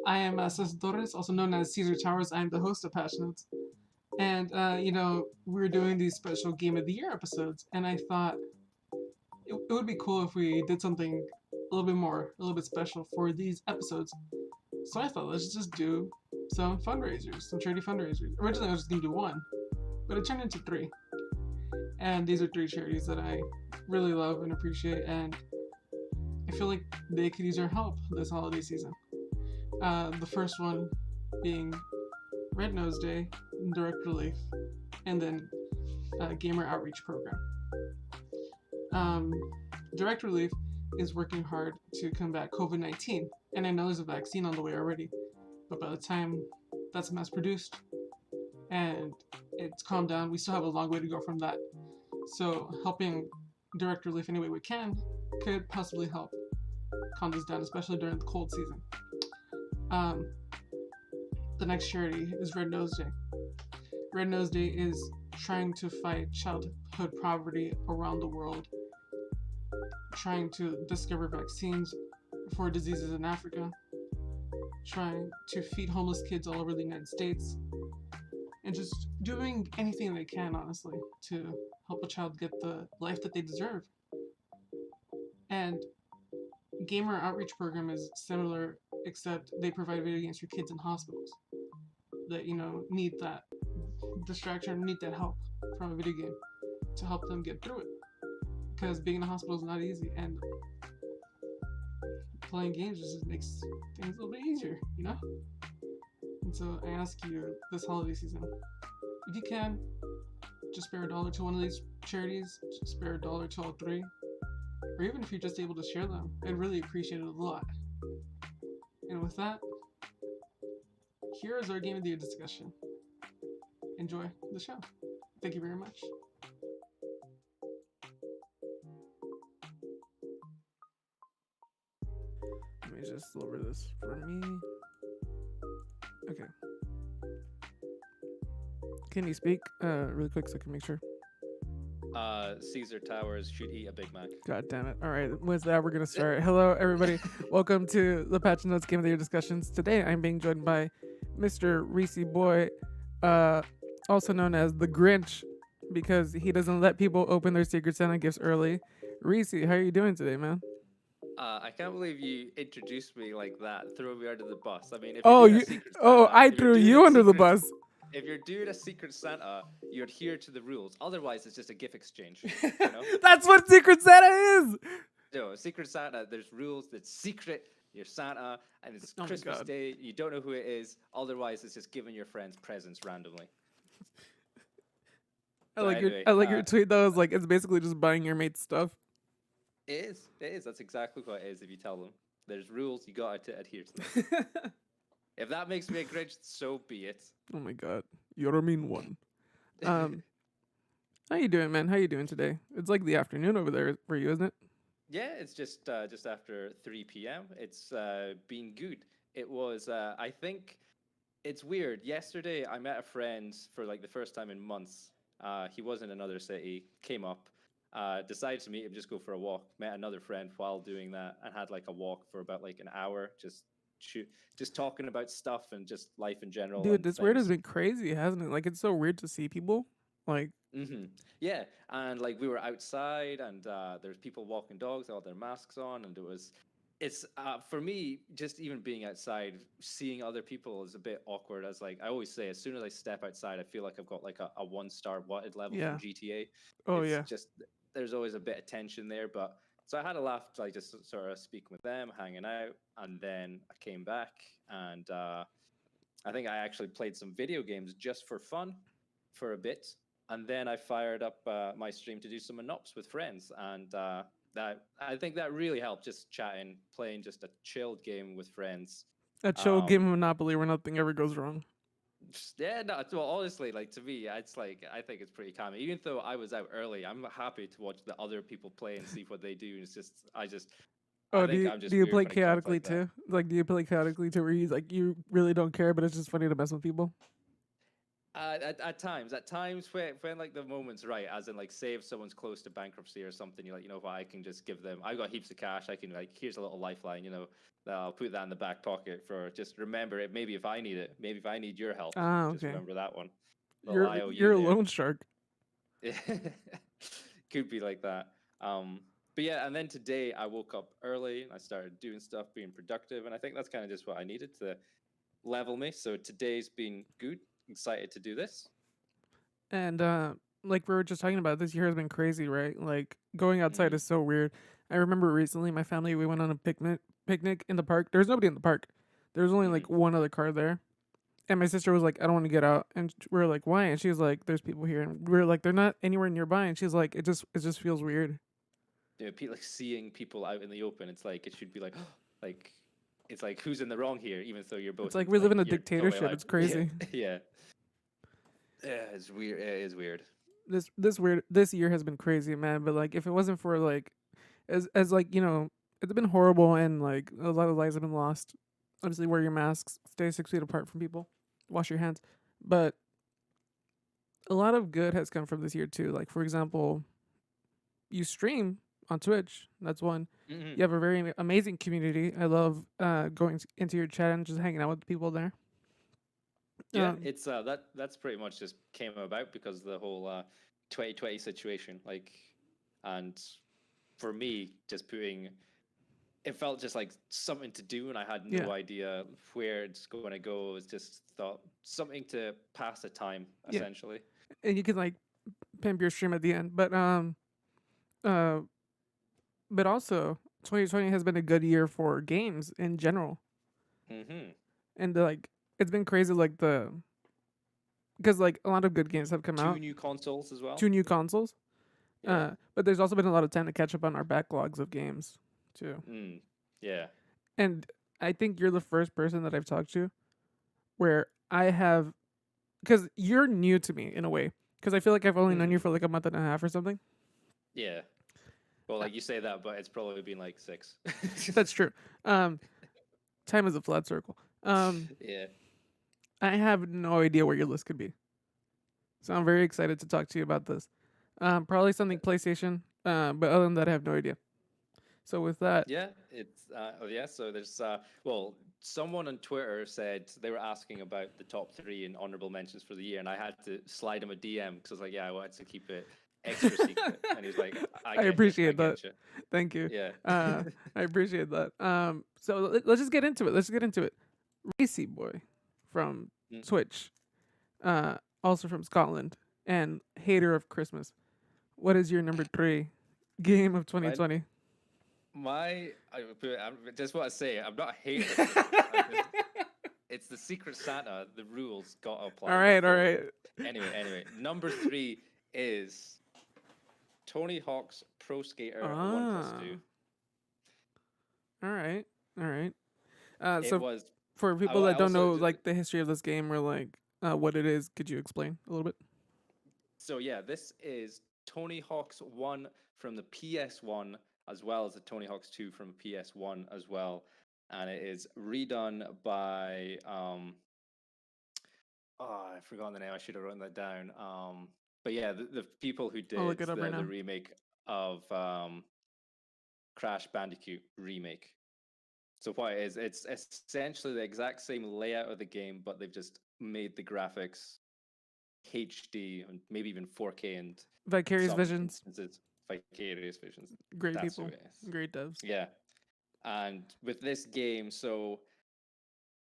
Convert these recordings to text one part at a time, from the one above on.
I am Cesar Torres, also known as Cesar Towers. I am the host of Passionates. And, we're doing these special Game of the Year episodes, and I thought it would be cool if we did something a little bit special for these episodes. So I thought, let's just do some fundraisers, some charity fundraisers. Originally, I was just going to do one, but it turned into three. And these are three charities that I really love and appreciate, and I feel like they could use our help this holiday season. The first one being Red Nose Day, Direct Relief, and then Gamer Outreach Program. Direct Relief is working hard to combat COVID-19, and I know there's a vaccine on the way already, but by the time that's mass produced and it's calmed down, we still have a long way to go from that. So helping Direct Relief any way we can could possibly help calm this down, especially during the cold season. The next charity is Red Nose Day. Red Nose Day is trying to fight childhood poverty around the world, trying to discover vaccines for diseases in Africa, trying to feed homeless kids all over the United States, and just doing anything they can, honestly, to help a child get the life that they deserve. And Gamer Outreach Program is similar, except they provide video games for kids in hospitals that, need that distraction, need that help from a video game to help them get through it. Because being in a hospital is not easy, and playing games just makes things a little bit easier, And so I ask you this holiday season, if you can, just spare $1 to one of these charities, just spare $1 to all three, or even if you're just able to share them, I'd really appreciate it a lot. And with that, here is our Game of the Year discussion. Enjoy the show. Thank you very much. Let me just lower this for me. Okay. Can you speak really quick so I can make sure? Cesar Towers should eat a Big Mac. God damn it. All right. With that, we're going to start. Hello, everybody. Welcome to the Patch Notes Game of the Year discussions. Today, I'm being joined by Mr. ReecieBoy, also known as the Grinch, because he doesn't let people open their Secret Santa gifts early. Reece, how are you doing today, man? I can't believe you introduced me like that, threw me under the bus. I mean, if Oh, you're doing a Secret Santa, I threw you under the bus. If you're doing a Secret Santa, you adhere to the rules. Otherwise, it's just a gift exchange. That's what Secret Santa is. No, Secret Santa, there's rules. It's secret. You're Santa, and it's Christmas Day. You don't know who it is. Otherwise, it's just giving your friends presents randomly. I like your tweet though. It's like it's basically just buying your mate's stuff. It is. That's exactly what it is. If you tell them there's rules, you got to adhere to them. If that makes me a Grinch, so be it. Oh my god, you're a mean one. How you doing, man? How you doing today? It's like the afternoon over there for you, isn't it? Yeah, it's just after 3 p.m. It's been good. It was. I think it's weird. Yesterday, I met a friend for like the first time in months. He was in another city. Came up. Decided to meet him, just go for a walk. Met another friend while doing that, and had like a walk for about like an hour, just talking about stuff and just life in general. Dude, this weird has been crazy, hasn't it? Like it's so weird to see people. Like, yeah, and like we were outside, and there's people walking dogs, they had their masks on, and it's for me, just even being outside, seeing other people is a bit awkward. As like I always say, as soon as I step outside, I feel like I've got like a 1-star wanted level from GTA. Just there's always a bit of tension there, but so I had a laugh, like just sort of speaking with them, hanging out, and then I came back, and I think I actually played some video games just for fun for a bit, and then I fired up my stream to do some monops with friends, and that I think that really helped, just chatting, playing just a chilled game with friends. A chilled game of Monopoly where nothing ever goes wrong. Yeah, no, well, honestly, like to me, it's like I think it's pretty calming. Even though I was out early, I'm happy to watch the other people play and see what they do. It's just, Oh, do you play chaotically too? Like, do you play chaotically too, where you like you really don't care, but it's just funny to mess with people? At times when like the moment's right, as in like say if someone's close to bankruptcy or something, you're like, you know what, I can just give them. I got heaps of cash. I can like here's a little lifeline. That I'll put that in the back pocket for just remember it. Maybe if I need it, maybe if I need your help, Ah, just okay. remember that one. Little You're IOU a there. loan shark. Could be like that. But yeah, and then today I woke up early and I started doing stuff, being productive, and I think that's kind of just what I needed to level me. So today's been good. Excited to do this. And like we were just talking about, this year has been crazy, right? Like going outside Mm, is so weird. I remember recently my family we went on a picnic in the park. There was nobody in the park. There was only mm-hmm. like one other car there. And my sister was like, I don't want to get out. And we were like, why? And she's like, there's people here. And we are like, they're not anywhere nearby. And she's like, it just feels weird. Like seeing people out in the open, it's like it should be like, like it's like who's in the wrong here, even though you're It's both like in we live like in a you're totally dictatorship. alive. It's Yeah, crazy. yeah, yeah. It's weird. It is weird. This year has been crazy, man. But like if it wasn't for like as like, it's been horrible and like a lot of lives have been lost. Obviously wear your masks, stay 6 feet apart from people, wash your hands. But a lot of good has come from this year too. Like for example, you stream on Twitch. That's one. Hmm. You have a very amazing community. I love going into your chat and just hanging out with the people there. Yeah, Um, it's that's pretty much just came about because of the whole 2020 situation. Like, and for me, just putting it felt just like something to do, and I had yeah, no idea where it's going to go. It was just thought something to pass the time, yeah, essentially. and you can like pimp your stream at the end. Uh, but also 2020 has been a good year for games in general, Hmm. and like it's been crazy. Like because like a lot of good games have come Two out, new consoles as well. 2 new consoles. Yeah. But there's also been a lot of time to catch up on our backlogs of games too. Mm. Yeah. And I think you're the first person that I've talked to where I have, because you're new to me in a way. Because I feel like I've only known you Hmm. for like a month and a half or something. Yeah. Well, Uh, like you say that, but it's probably been like 6. That's true. Um, Time is a flat circle. Um, Yeah. I have no idea where your list could be, so I'm very excited to talk to you about this. Probably something PlayStation. But other than that, I have no idea. So with that, Yeah, it's yeah. So there's well, someone on Twitter said they were asking about the top 3 and honorable mentions for the year, and I had to slide him a DM because I was like, yeah, I wanted to keep it extra secret, and he was like, I I get you, I appreciate that. get you. Thank you. Yeah. I appreciate that. So let's just get into it. Let's just get into it. Racy Boy from Mm, Twitch, also from Scotland, and hater of Christmas. What is your number 3 game of my 2020? I just want to say I'm not a hater of Christmas. It's the Secret Santa. The rules got to All apply right, all before. right. Anyway, number 3 is Tony Hawk's Pro Skater 1+2. Ah, all right, all right. It So was. for I, people I that don't also know just like the history of this game or like what it is, could you explain a little bit? so yeah. This is Tony Hawk's 1 from the PS1 as well as the Tony Hawk's 2 from PS1 as well, and it is redone by oh, I've forgotten the name. I should have written that down. But yeah, the people who I'll look did it up right the now. remake of Crash Bandicoot remake. So what it is, it's essentially the exact same layout of the game, but they've just made the graphics HD and maybe even 4K and Vicarious some Visions, instances vicarious visions. great That's who people, it is. great devs. Yeah. And with this game, so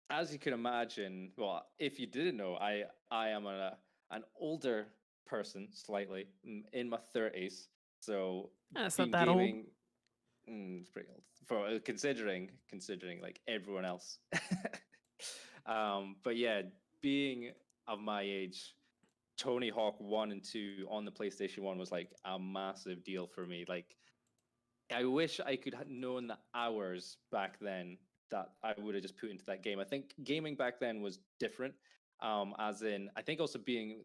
as you can imagine, well, if you didn't know, I am an older person slightly in my 30s. So It's not being that old. gaming, it's pretty old for considering like everyone else. But yeah, being of my age, Tony Hawk 1 and 2 on the PlayStation 1 was like a massive deal for me. Like I wish I could have known the hours back then that I would have just put into that game. I think gaming back then was different. As in, I think also being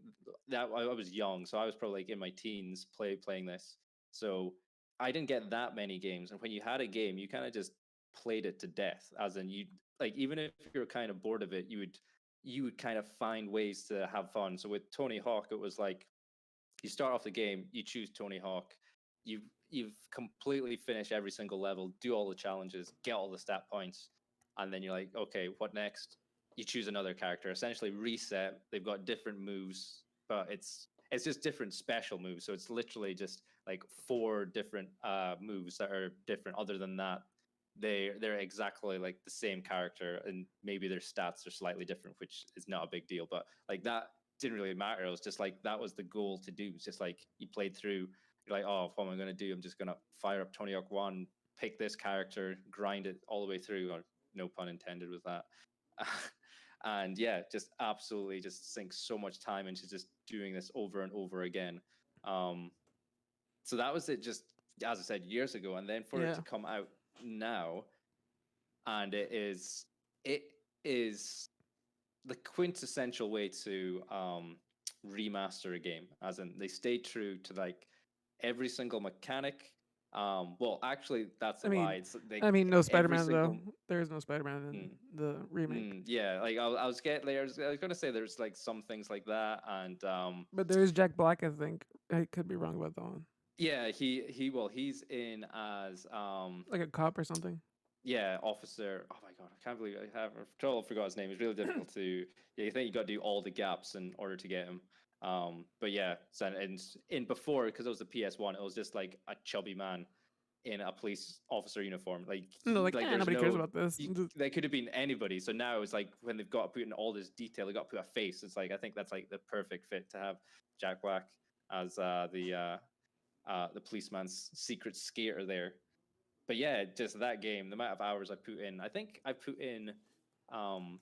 that I was young, so I was probably like in my teens playing this. So I didn't get that many games, and when you had a game, you kind of just played it to death. As in, you like even if you're kind of bored of it, you would you would kind of find ways to have fun. So with Tony Hawk, it was like you start off the game, you choose Tony Hawk, you've completely finished every single level, do all the challenges, get all the stat points, and then you're like, okay, what next? You choose another character, essentially reset. They've got different moves, but it's just different special moves. So it's literally just like four different moves that are different. Other than that, they're exactly like the same character, and maybe their stats are slightly different, which is not a big deal. But like that didn't really matter. It was just like that was the goal to do. It's just like you played through. You're like, oh, what am I going to do? I'm just going to fire up Tony Hawk 1, pick this character, grind it all the way through, or no pun intended with that. And yeah, just absolutely just sink so much time into just doing this over and over again. Um, so that was it, just as I said, years ago. And then for it Yeah. to come out now, and it is the quintessential way to remaster a game, as in they stay true to like every single mechanic. Well, actually, that's a I lie. mean, It's like no every Spider-Man though. single. There is no Spider-Man in Mm, the remake, yeah, like I was getting there. I was gonna say there's like some things like that, and but there is Jack Black. I think I could be wrong about that one. yeah, he's in as Like a cop or something. yeah, officer. Oh my god, I can't believe I totally forgot his name. It's really difficult to. Yeah, you think you got to do all the gaps in order to get him. But yeah, so and in before, because it was the PS1, it was just like a chubby man in a police officer uniform. No, like There's nobody cares no. about this. They could have been anybody. So now it's like when they've got to put in all this detail, they got to put a face. It's like I think that's like the perfect fit to have Jack Black as the policeman's secret skater there. But yeah, just that game, the amount of hours I put in, I think I put in um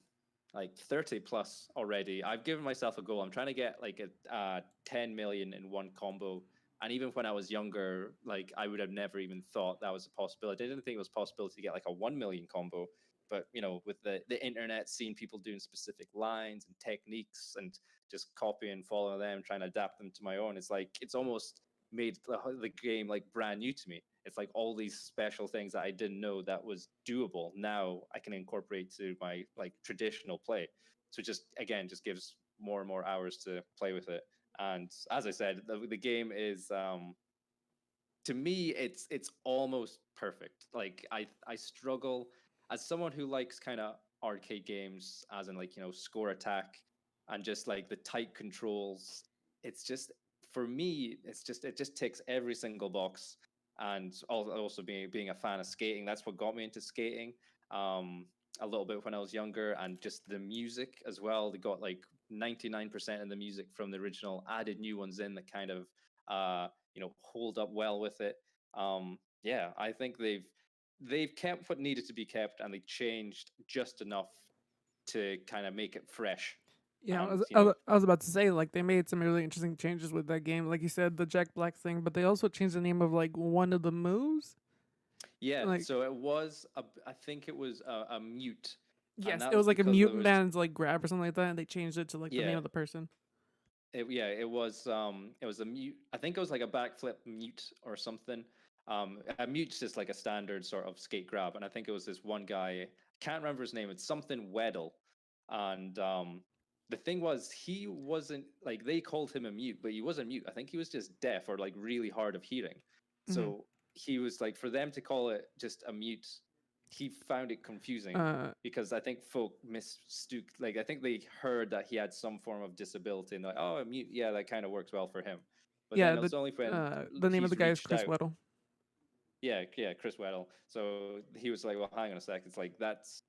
like 30 plus already. I've given myself a goal. I'm trying to get like a 10 million in one combo. And even when I was younger, like I would have never even thought that was a possibility. I didn't think it was possible to get like a 1 million combo. But you know, with the internet, seeing people doing specific lines and techniques and just copying and following them, trying to adapt them to my own, it's like it's almost made the game like brand new to me. It's like all these special things that I didn't know that was doable. Now I can incorporate to my like traditional play. So just again, just gives more and more hours to play with it. And as I said, the game is to me it's almost perfect. Like I struggle as someone who likes kind of arcade games, as in like score attack and just like the tight controls. It's just for me it just ticks every single box. And also being a fan of skating, that's what got me into skating. um a little bit when I was younger, and just the music as well. They got like 99% of the music from the original, added new ones in that kind of hold up well with it. Yeah, I think they've kept what needed to be kept, and they changed just enough to kind of make it fresh. Yeah, And I was about to say like they made some really interesting changes with that game. Like you said, the Jack Black thing, but they also changed the name of like one of the moves. yeah, Like so I think it was a mute, and yes, that it was was like a because there mutant was man's like grab or something like that, and they changed it to like the name yeah. of the person. It was a mute. I think it was like a backflip mute or something. A mute's just like a standard sort of skate grab, and I think it was this one guy. I can't remember his name. It's something Weddle, and the thing was he wasn't like they called him a mute, but he wasn't mute. I think he was just deaf or like really hard of hearing. Hmm. So he was like for them to call it just a mute, he found it confusing Uh, because I think folk mistook, like I think they heard that he had some form of disability and like, oh, a mute, yeah, that kind of works well for him. But yeah, then it was only when the name of the he's guy is reached Chris out, Weddle. yeah, Chris Weddle. So he was like, well, hang on a sec, it's like that's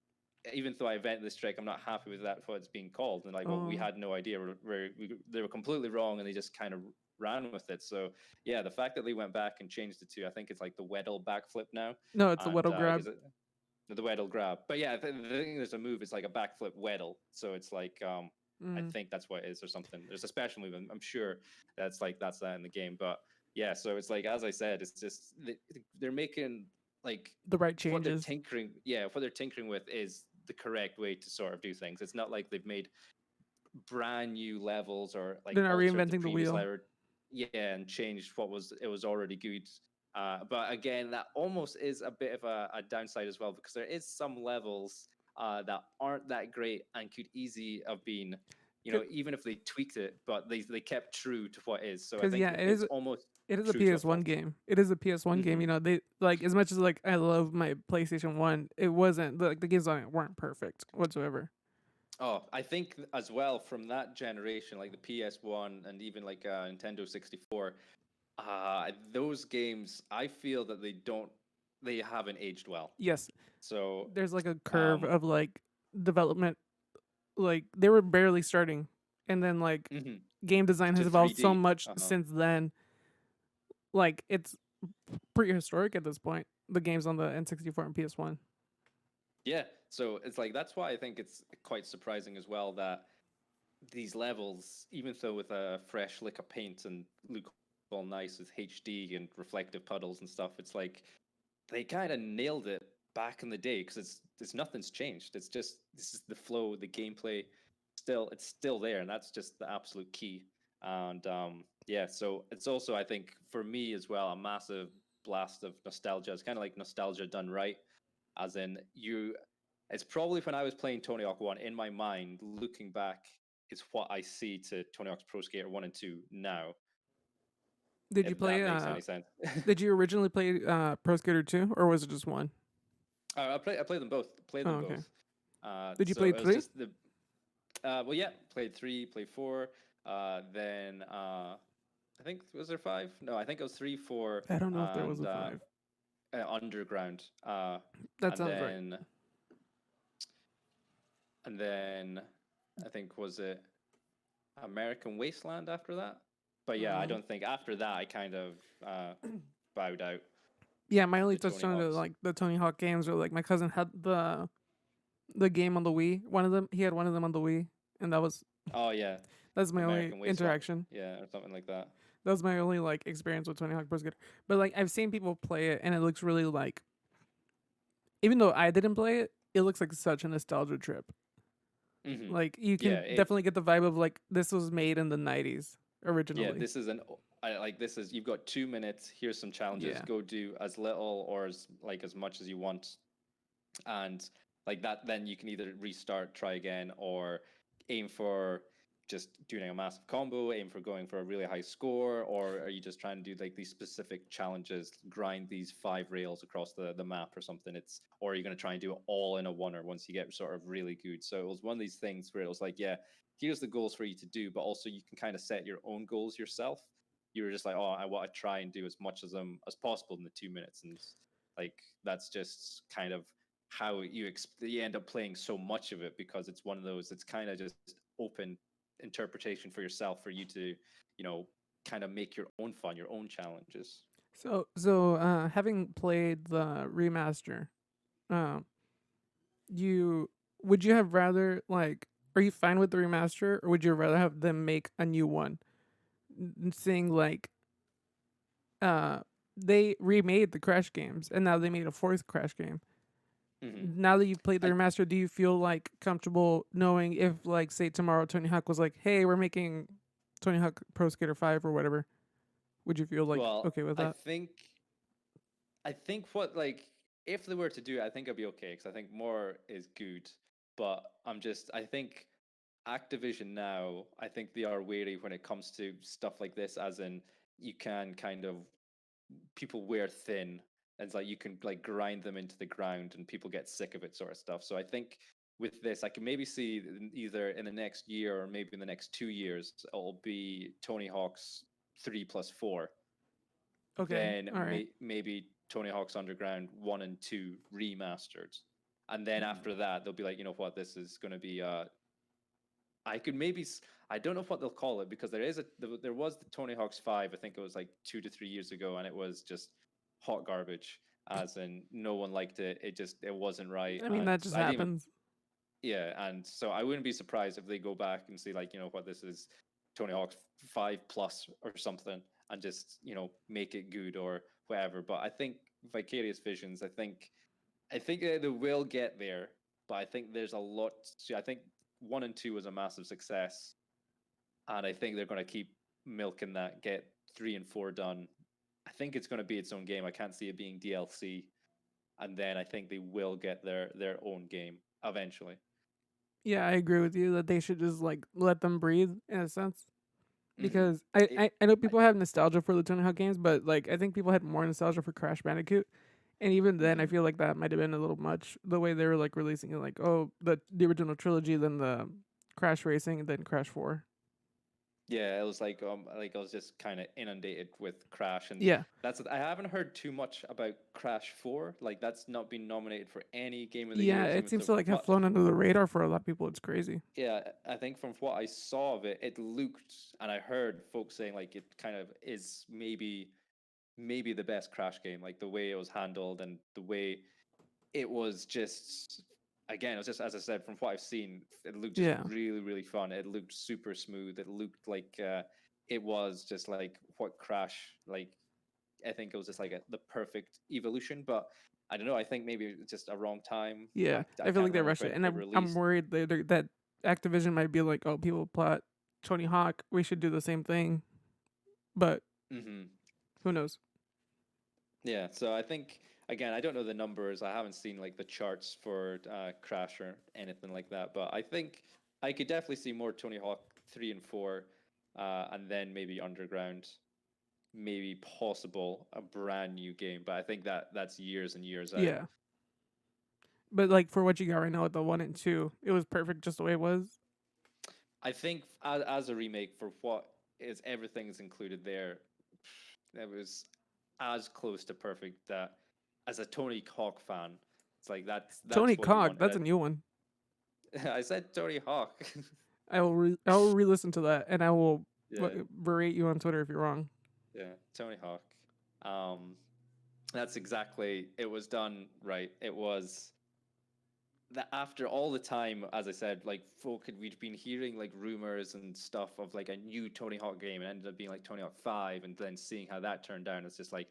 even though I invented this trick, I'm not happy with that what it's being called. And like, well, we Oh, had no idea. They were completely wrong, and they just kind of ran with it. So yeah, the fact that they went back and changed it to, I think it's like the Weddle backflip now, no, it's the and Weddle grab. because the Weddle grab. But yeah, the thing there's a move. It's like a backflip Weddle. So it's like I Mm. think that's what it is or something. There's a special move. I'm sure that's that in the game. But yeah, so it's like as I said, it's just they're making like The right what they're changes. tinkering. Yeah, what they're tinkering with is the correct way to sort of do things. It's not like they've made brand new levels or like They're not altered the reinventing the previous wheel. level. Yeah, and changed what was it was already good. But again, that almost is a bit of a downside as well, because there is some levels that aren't that great and could easily have been, even if they tweaked it, but they kept true to what is. So I Because think yeah, it's almost it is a true to a PS1 fault. game. It is a PS1 game. Hmm. They like as much as like I love my PlayStation 1, it wasn't like the games on it weren't perfect whatsoever. Oh, I think as well from that generation, like the PS1 and even like Nintendo 64, those games, I feel that they haven't aged well. Yes, So, there's like a curve um, of like development. Like they were barely starting, and then like mhm, game design to has evolved so 3D. much Uh-huh. since then. Like it's pretty historic at this point. The games on the N64 and PS1. Yeah. So it's like that's why I think it's quite surprising as well that these levels, even though with a fresh lick of paint and look all nice with HD and reflective puddles and stuff, it's like they kind of nailed it back in the day because it's nothing's changed. It's just this is the flow, the gameplay, it's still there, and that's just the absolute key. And yeah, so it's also I think for me as well a massive blast of nostalgia. It's kind of like nostalgia done right, as in you. It's probably when I was playing Tony Hawk 1 in my mind, looking back, is what I see to Tony Hawk's Pro Skater 1 and 2 now, Did you if that play? makes any sense. Did you originally play Pro Skater 2, or was it just one? I played them both. Played Oh, them okay. both. Did you So play it was 3? just the well, yeah, played 3, played 4. Then I think was there 5? No, I think it was 3, 4, I don't know if there was and a 5. Underground. That And sounds right. then and then I think was it American Wasteland after that. But yeah, I Um, don't think after that I kind of bowed out yeah, my only the Tony touchstone to Hawks. like the Tony Hawk games were like my cousin had the game on the Wii. One of them, he had one of them on the Wii, and Oh yeah, that's my only American Wasteland. interaction. Yeah, or something like that. That was my only like experience with Tony Hawk Pro Skater. But like I've seen people play it, and it looks really like, even though I didn't play it, it looks like such a nostalgia trip. Hmm. Like you Yeah, can definitely get the vibe of like this was made in the '90s yeah. originally. This is this is you've got 2 minutes. Here's some challenges. Yeah. Go do as little or as much as you want, and like that. Then you can either restart, try again, or aim for just doing a massive combo, aim for going for a really high score, or are you just trying to do like these specific challenges, grind these 5 rails across the map or something? Or are you going to try and do it all in a oneer once you get sort of really good? So it was one of these things where it was like, yeah, here's the goals for you to do, but also you can kind of set your own goals yourself. You were just like, oh, I want to try and do as much as possible in the 2 minutes, and like that's just kind of how you end up playing so much of it because it's one of those. It's kind of just open interpretation for yourself for you to, you know, kind of make your own fun, your own challenges. So having played the remaster, um, you would you have rather like are you fine with the remaster or would you rather have them make a new one? Seeing like uh they remade the Crash games and now they made a fourth Crash game. Hmm. Now that you've played the I remaster, do you feel like comfortable knowing if like say tomorrow Tony Hawk was like, "Hey, we're making Tony Hawk Pro Skater 5 or whatever." Would you feel like well, okay with I that? think I think what like if they were to do it, I think I'd be okay because I think more is good. But I think Activision now, I think they are wary when it comes to stuff like this, as in you can kind of people wear thin, and it's like you can like grind them into the ground and people get sick of it sort of stuff. So I think with this I can maybe see either in the next year or maybe in the next 2 years it'll be Tony Hawk's 3+4, Okay. then All right. maybe Tony Hawk's Underground 1 and 2 remastered, and then after that they'll be like, you know what, this is going to be I could maybe I don't know what they'll call it because there was the Tony Hawk's 5. I think it was like 2 to 3 years ago, and it was just hot garbage. As in, no one liked it. It wasn't right, I mean and that just I didn't even. happens. Yeah, and so I wouldn't be surprised if they go back and see like, you know what, this is Tony Hawk's 5+ or something, and just, you know, make it good or whatever. But I think Vicarious Visions, I think they will get there, but I think there's a lot. I think 1 and 2 was a massive success, and I think they're going to keep milking that. Get 3 and 4 done. I think it's going to be its own game. I can't see it being DLC, and then I think they will get their own game. eventually. Yeah, I agree with you that they should just like let them breathe in a sense. Mm-hmm. Because I, It, I, I know I, people have nostalgia for the Tony Hawk games, but like I think people had more nostalgia for Crash Bandicoot. And even then I mhm. feel like that might have been a little much. The way they were like releasing it, like, oh, the original trilogy, then the Crash Racing, and then Crash 4. Yeah, it was like I was just kind of inundated with Crash, and Yeah. I haven't heard too much about Crash 4. Like that's not been nominated for any game of the Yeah, years, it even seems so to from like have what flown under the radar for a lot of people. It's crazy. yeah, I think from what I saw of it, it looked and I heard folks saying like it kind of is maybe the best Crash game, like the way it was handled and the way it was just again, it was just as I said, from what I've seen, it looked just Yeah. really, really fun. It looked super smooth. It looked like it was just like what Crash like. I think it was just like the perfect evolution, but I don't know. I think maybe it's just a wrong time. Yeah. I I feel can't like they remember rushed it. when And it I'm released. worried that Activision might be like, oh, people plot Tony Hawk. We should do the same thing. But Hmm. who knows? Yeah, so I think again, I don't know the numbers. I haven't seen like the charts for Crash or anything like that, but I think I could definitely see more Tony Hawk 3 and 4, and then maybe Underground, maybe possible a brand new game. But I think that's years and years out. Yeah. But like for what you got right now with the 1 and 2, it was perfect just the way it was. I think as a remake for what is everything's included there, it was as close to perfect that as a Tony Hawk fan, it's like Tony that's what you Hawk, wanted. that's a new one. I said Tony Hawk. I will re-listen to that and I will Yeah, berate you on Twitter if you're wrong. yeah, Tony Hawk. Um, that's exactly. It was done right. It was that after all the time, as I said, like we'd been hearing like rumors and stuff of like a new Tony Hawk game, and ended up being like Tony Hawk 5, and then seeing how that turned down, it's just like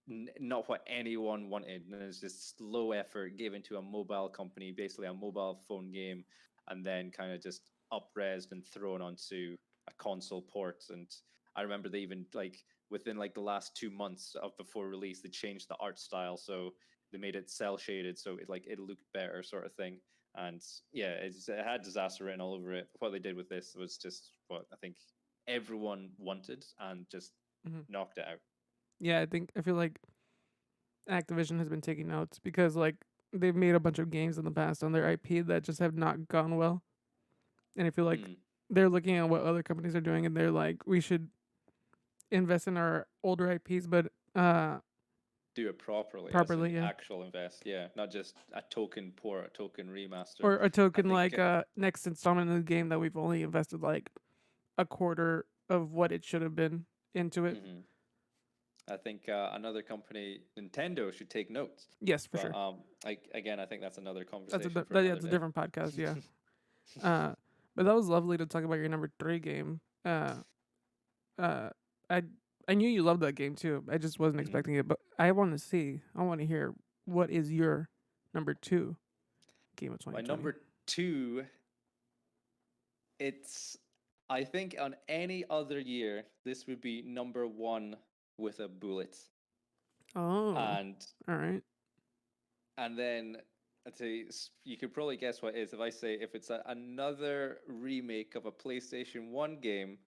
not what anyone wanted. And it's just low effort given to a mobile company, basically a mobile phone game, and then kind of just upresed and thrown onto a console port. And I remember they even like within like the last 2 months of before release, they changed the art style, so they made it cell shaded, so it looked better, sort of thing. And yeah, it had disaster written all over it. What they did with this was just what I think everyone wanted and just Hmm. knocked it out. Yeah, I feel like Activision has been taking notes because like they've made a bunch of games in the past on their IP that just have not gone well. And I feel like Mm. they're looking at what other companies are doing and they're like, we should invest in our older IPs, but Do it properly, as properly, in yeah. actual invest. Yeah, not just a token port, a token remaster. Or a I token think. like next installment in the game that we've only invested like a quarter of what it should have been into it. Mhm. I think another company, Nintendo, should take notes. Yes, for But sure. like again, I think that's another That's conversation for yeah, another it's a day. different podcast. Yeah. Uh, but that was lovely to talk about your number 3 game. Uh, I I knew you loved that game too. I just wasn't Mhm. expecting it, but I want to see. I want to hear what is your number 2 game of My 2020. number two, it's I think on any other year this would be number one with a bullet, Oh, and all right. then I'd say you could probably guess what it is if I say if it's another remake of a PlayStation 1 game,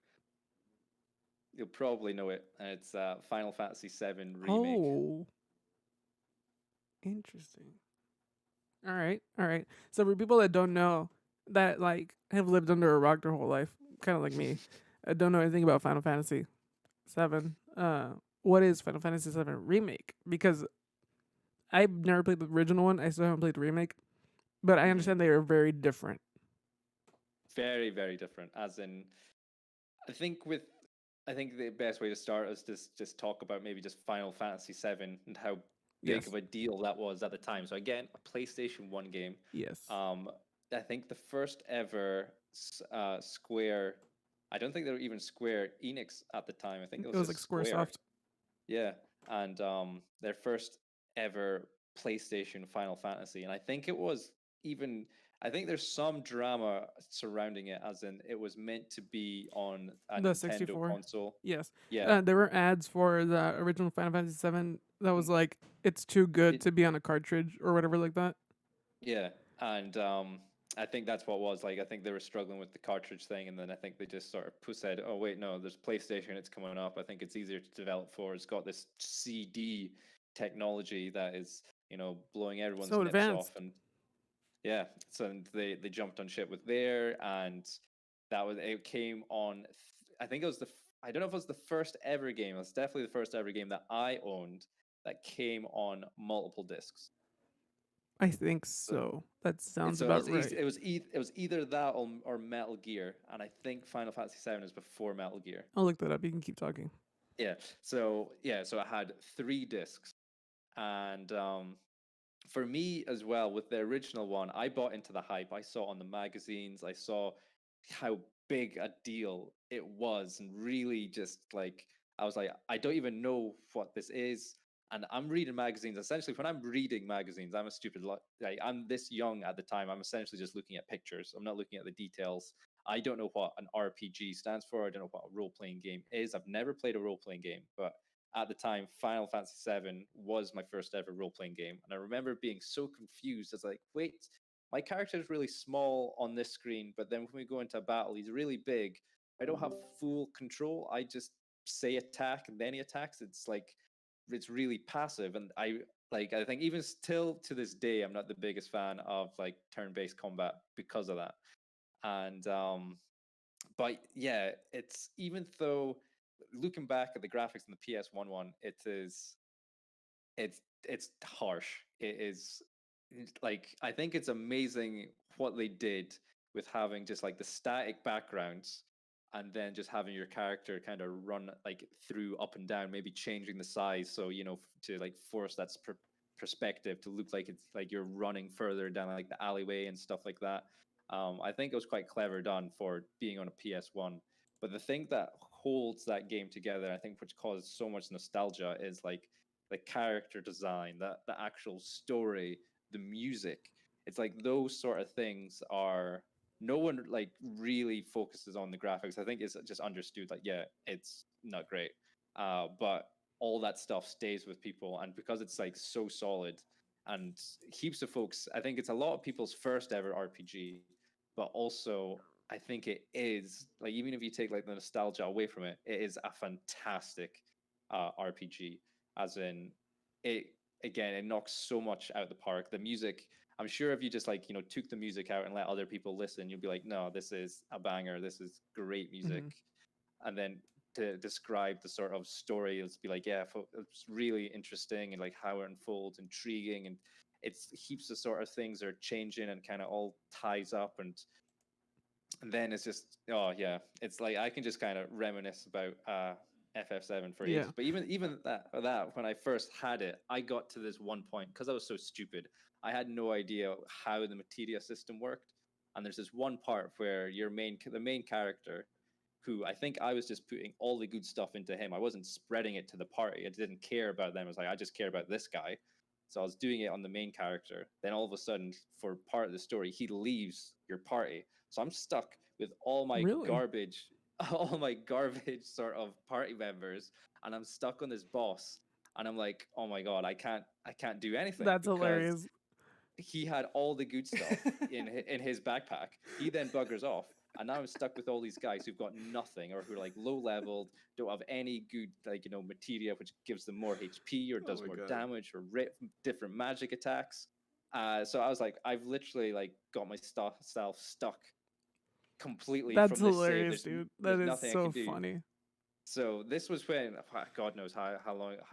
you'll probably know it, and it's Final Fantasy VII remake. Oh, interesting. All right, all right. So for people that don't know, that like have lived under a rock their whole life, kind of like me, I don't know anything about Final Fantasy Seven. What is Final Fantasy Seven remake? Because I've never played the original one. I still haven't played the remake, but I Hmm. understand they are very different. Very, very different. As in, I think with I think the best way to start is just talk about maybe just Final Fantasy VII and how big of Yes, a deal that was at the time. So again, a PlayStation 1 game. yes. Um, I think the first ever Square. I don't think they were even Square Enix at the time. I think it It was was like just Square. SquareSoft. Yeah, and their first ever PlayStation Final Fantasy, and I think it was even. I think there's some drama surrounding it, as in it was meant to be on a The Nintendo 64. console. Yes. Yeah, There were ads for the original Final Fantasy VII that was mm, like, it's too good it, to be on a cartridge or whatever like that. yeah, And I think that's what it was like. I think they were struggling with the cartridge thing, and then I think they just sort of said, "Oh wait, no, there's PlayStation. It's coming up. I think it's easier to develop for. It's got this CD technology that is, blowing everyone's So nips off." advanced. And yeah, so they jumped on shit with there, and that was it. Came on. I think it was I don't know if it was the first ever game. It was definitely the first ever game that I owned that came on multiple discs. I think So so. That sounds so it about was right. it was either that or Metal Gear, and I think Final Fantasy VII is before Metal Gear. I'll look that up. You can keep talking. Yeah. So I had 3 discs, and for me as well with the original one, I bought into the hype. I saw on the magazines. I saw how big a deal it was, and really just like I was like, I don't even know what this is. And I'm reading magazines. Essentially, when I'm reading magazines, I'm a stupid like I'm this young at the time. I'm essentially just looking at pictures. I'm not looking at the details. I don't know what an RPG stands for. I don't know what a role playing game is. I've never played a role playing game, but at the time, Final Fantasy VII was my first ever role playing game. And I remember being so confused. I was like, wait, my character is really small on this screen, but then when we go into a battle, he's really big. I don't have full control. I just say attack and then he attacks. It's like, it's really passive. And I think even still to this day, I'm not the biggest fan of like turn based combat because of that. And, but yeah, it's even though looking back at the graphics in the PS1 one, it's harsh. It is like I think it's amazing what they did with having just like the static backgrounds and then just having your character kind of run like through up and down, maybe changing the size so to like force that perspective to look like it's like you're running further down like the alleyway and stuff like that. I think it was quite clever done for being on a PS1. But the thing that holds that game together, I think, which causes so much nostalgia, is like the character design, the actual story, the music. It's like those sort of things are no one like really focuses on the graphics. I think it's just understood like yeah, it's not great, but all that stuff stays with people, and because it's like so solid, and heaps of folks. I think it's a lot of people's first ever RPG, but also I think it is like even if you take like the nostalgia away from it, it is a fantastic RPG. As in, it again, it knocks so much out the park. The music, I'm sure if you just like took the music out and let other people listen, you'll be like, no, this is a banger. This is great music. Hmm. And then to describe the sort of story, it'll be like, yeah, it's really interesting and like how it unfolds, intriguing, and it's heaps of sort of things are changing and kind of all ties up, and then it's just yeah, it's like I can just kind of reminisce about FF7 for Yeah. ages. But even that when I first had it, I got to this one point because I was so stupid. I had no idea how the materia system worked, and there's this one part where the main character, who I think I was just putting all the good stuff into him. I wasn't spreading it to the party. I didn't care about them. I was like, I just care about this guy. So I was doing it on the main character. Then all of a sudden, for part of the story, he leaves your party. So I'm stuck with all my Really? garbage, all my garbage sort of party members, and I'm stuck on this boss. And I'm like, oh my god, I can't do anything That's because hilarious. he had all the good stuff in his backpack. He then buggers off, and now I'm stuck with all these guys who've got nothing or who are like low leveled, don't have any good like materia which gives them more HP or Oh does my more god. damage or different magic attacks. So I was like, I've literally like got myself stuck completely That's from this save. hilarious, dude. That There's is nothing I so can do. funny. So this was when God knows how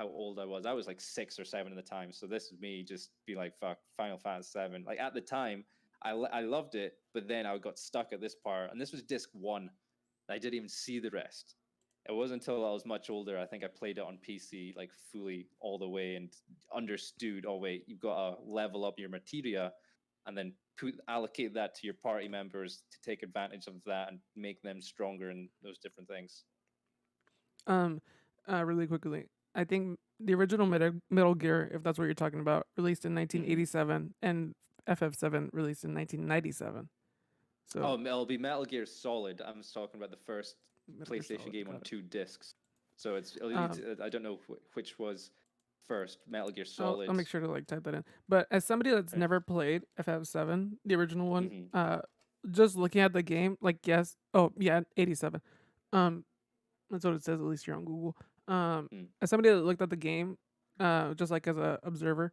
old I was. I was like 6 or 7 at the time. So this is me just be like fuck Final Fantasy 7. Like at the time, I loved it, but then I got stuck at this part, and this was disc 1. I didn't even see the rest. It wasn't until I was much older. I think I played it on PC like fully all the way and understood. Oh wait, you've got to level up your materia, and then allocate that to your party members to take advantage of that and make them stronger and those different things. Um, really quickly, I think the original Metal Gear, if that's what you're talking about, released in Mm-hmm. 1987, and FF7 released in 1997. So Oh, it'll be Metal Gear Solid. I'm just talking about the first Metal Gear PlayStation Solid, game on got it. 2 discs. So it's Um, I don't know which was. first, Metal Gear I'll Solid. make sure to like type that in. But as somebody that's Right. never played FF7, the original one, Mm-hmm. just looking at the game, like yes, oh yeah, 87. Um, that's what it says at least here on Google. Mm. As somebody that looked at the game, just like as a observer,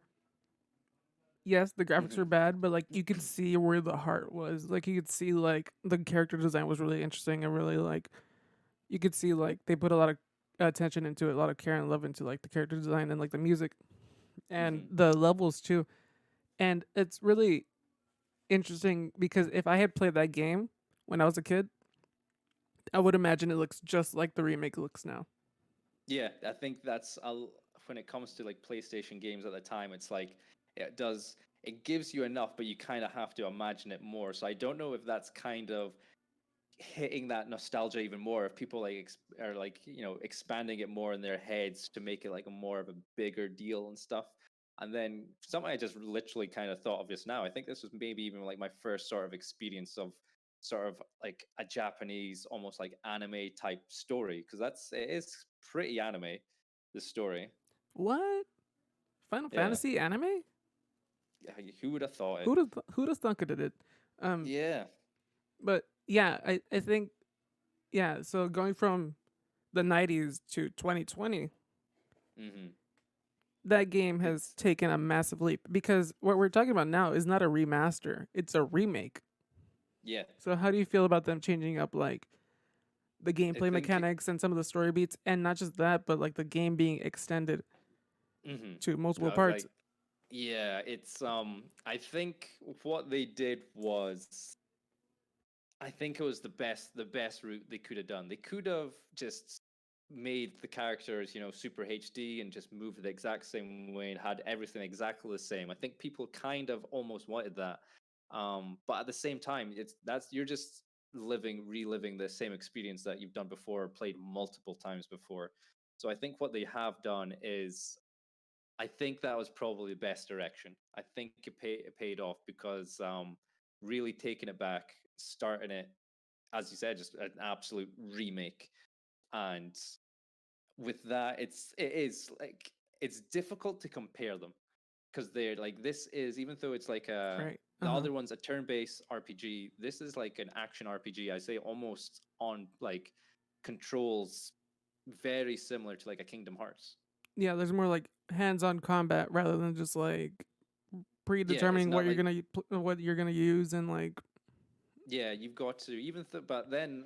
yes, the graphics Mm-hmm. were bad, but like you could see where the heart was. Like you could see like the character design was really interesting and really like you could see like they put a lot of attention into it, a lot of care and love into like the character design and like the music and Mm-hmm. the levels too. And it's really interesting because if I had played that game when I was a kid, I would imagine it looks just like the remake looks now. Yeah, I think that's when it comes to like PlayStation games at the time, it's like it does it gives you enough, but you kind of have to imagine it more. So I don't know if that's kind of hitting that nostalgia even more, if people like are like expanding it more in their heads to make it like a more of a bigger deal and stuff. And then something I just literally kind of thought of just now, I think this was maybe even like my first sort of experience of sort of like a Japanese almost like anime type story, because it is pretty anime, this story. What? Final Yeah. Fantasy anime? Yeah, who would have thought it? Who'd have thunk it did? Um, Yeah. but yeah, I think yeah. So going from the 90s to 2020, Mm-hmm. that game has It's taken a massive leap because what we're talking about now is not a remaster; it's a remake. yeah. So how do you feel about them changing up like the I gameplay think mechanics and some of the story beats, and not just that, but like the game being extended mm-hmm. to multiple I was parts? like, yeah, it's I think what they did was I think it was the best route they could have done. They could have just made the characters, super HD and just moved the exact same way and had everything exactly the same. I think people kind of almost wanted that. But at the same time, that's you're just reliving the same experience that you've done before, played multiple times before. So I think what they have done is I think that was probably the best direction. I think it paid off because really taking it back, starting it, as you said, just an absolute remake. And with that, it is like it's difficult to compare them because they're like this is even though it's like Right. Uh the huh. other one's a turn-based RPG. This is like an action RPG. I say almost on like controls very similar to like a Kingdom Hearts. Yeah, there's more like hands-on combat rather than just like Yeah, it's predetermining what not you're like what you're gonna use and like yeah, you've got to but then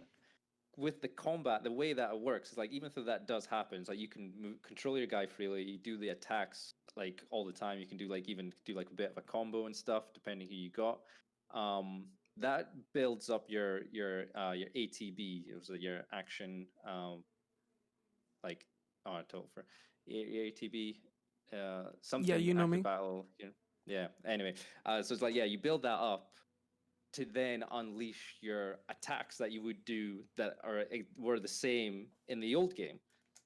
with the combat, the way that it works is like even though that does happen, it's like you can control your guy freely. You do the attacks like all the time. You can do like even do like a bit of a combo and stuff depending who you got. That builds up your ATB, it was your action like total for ATB yeah, something you know active me. battle. Yeah. Anyway, so it's like yeah, you build that up to then unleash your attacks that you would do that were the same in the old game.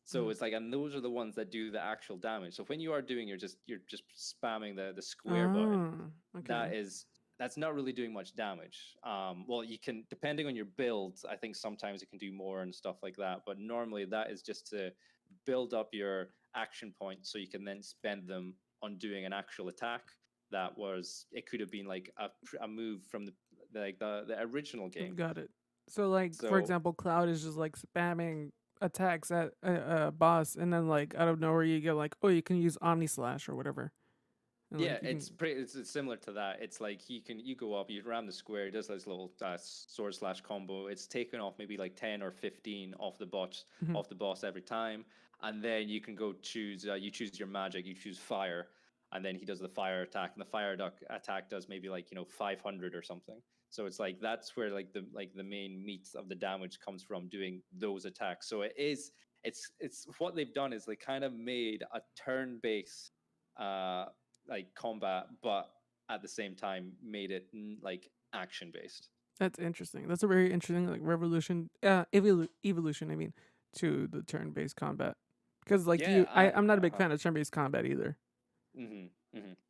So Mhm. it's like, and those are the ones that do the actual damage. So when you are doing, you're just spamming the square button. Oh, okay. That is that's not really doing much damage. Well, you can depending on your builds. I think sometimes it can do more and stuff like that. But normally that is just to build up your action points so you can then spend them on doing an actual attack that was it could have been like a move from the original game. Got it. So like for So example, Cloud is just like spamming attacks at a boss, and then like out of nowhere you get like, oh, you can use Omni Slash or whatever, and yeah, like you can. it's similar to that. It's like you go up, you ram the square, it does this little sword slash combo. It's taken off maybe like 10 or 15 Mhm. off the boss every time, and then you can go choose you choose your magic, you choose fire, and then he does the fire attack, and the attack does maybe like 500 or something. So it's like that's where like the main meat of the damage comes from doing those attacks. So it's what they've done is they kind of made a turn based uh like combat, but at the same time made it like action based. That's interesting. That's a very interesting like revolution, evolution. I mean, to the turn-based combat, because like Yeah, I'm not a big fan of turn-based combat either.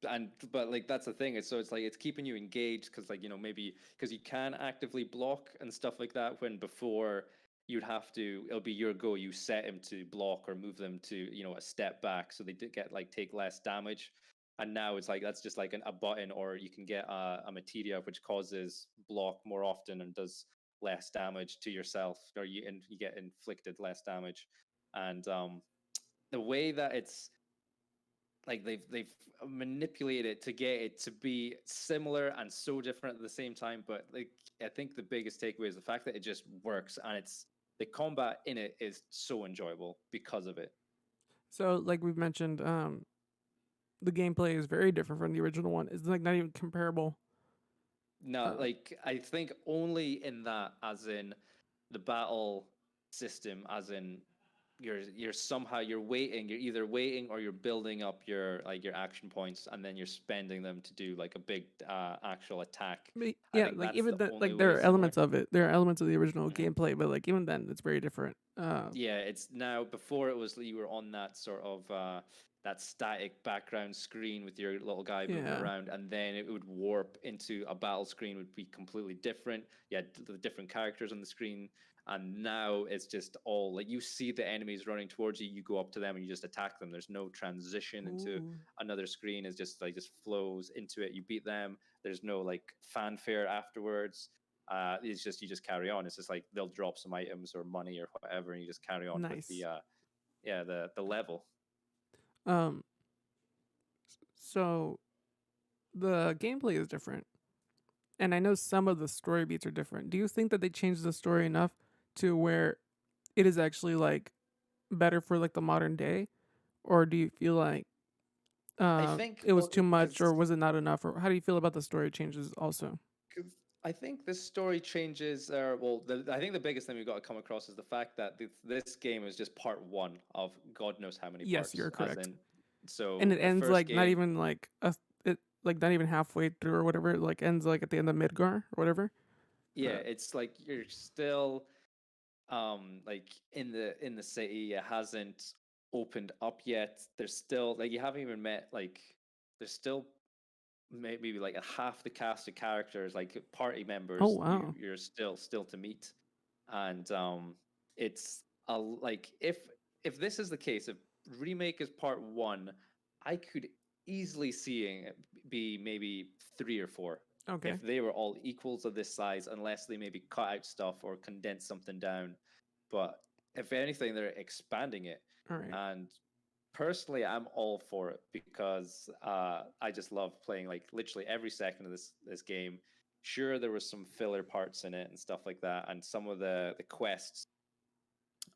and but like that's the thing. It's like it's keeping you engaged because like maybe because you can actively block and stuff like that when before you'd have to, it'll be your go. You set him to block or move them to, a step back so they did get like take less damage. And now it's like that's just like a button, or you can get a materia which causes block more often and does less damage to yourself, or you get inflicted less damage. And the way that it's like they've manipulated it to get it to be similar and so different at the same time. But like I think the biggest takeaway is the fact that it just works, and it's the combat in it is so enjoyable because of it. So, like we've mentioned, the gameplay is very different from the original one. It's like not even comparable. No, like I think only in that, as in the battle system, as in you're somehow you're either waiting or you're building up your like your action points, and then you're spending them to do like a big actual attack. But I yeah, think like that's even the that, only like way there are similar. elements of it. There are elements of the original Mhm. gameplay, but like even then, it's very different. Yeah, it's now, before it was you were on that sort of that static background screen with your little guy moving Yeah. around, and then it would warp into a battle screen, would be completely different. You had the different characters on the screen, and now it's just all like you see the enemies running towards you, you go up to them and you just attack them. There's no transition into Ooh, another screen. It's just like just flows into it. You beat them. There's no like fanfare afterwards. It's just you just carry on. It's just like they'll drop some items or money or whatever, and you just carry on with the nice. the level. Um, so the gameplay is different, and I know some of the story beats are different. Do you think that they changed the story enough to where it is actually like better for like the modern day, or do you feel like I think it was well too much, or because was it not enough, or how do you feel about the story changes also? I think the story changes are well. I think the biggest thing we've got to come across is the fact that this game is just part one of God knows how many Yes, parts. you're As correct. in, And so it the ends first like not game, even like it like not even halfway through or whatever. It like ends like at the end of Midgar or whatever. yeah, Uh, it's like you're still like in the city. It hasn't opened up yet. There's still like you haven't even met like there's still maybe like a half the cast of characters, like party oh members, wow. you're still to meet. And it's like if this is the case, if remake is part one, I could easily seeing it be maybe three or four Okay. if they were all equals of this size, unless they maybe cut out stuff or condense something down. But if anything, they're expanding it. All right. And personally, I'm all for it because I just love playing like literally every second of this game. Sure, there was some filler parts in it and stuff like that, and some of the quests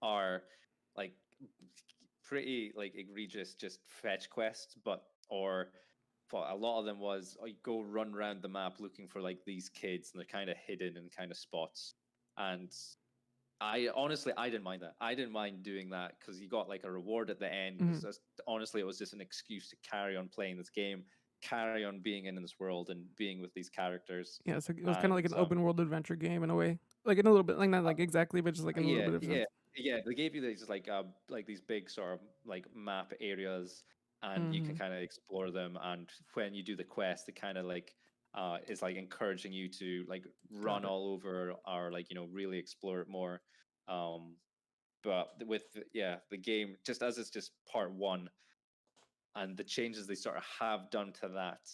are like pretty like egregious, just fetch quests, but a lot of them was you go run around the map looking for like these kids, and they're kind of hidden in kind of spots. And I honestly, I didn't mind that. I didn't mind doing that because you got like a reward at the end. It was Mhm. just, honestly, it was just an excuse to carry on playing this game, carry on being in this world and being with these characters. Yeah, so it was kind of like And an open world adventure game in a way, like in a little bit, like not like exactly, but just like in a little yeah, bit of yeah, sense. yeah. They gave you these like these big sort of like map areas, and you can Mm-hmm. kind of explore them. And when you do the quest, it kind of like is like encouraging you to like Got run it. all over, or like really explore it more. Um, but with yeah, the game, just as it's just part one, and the changes they sort of have done to that,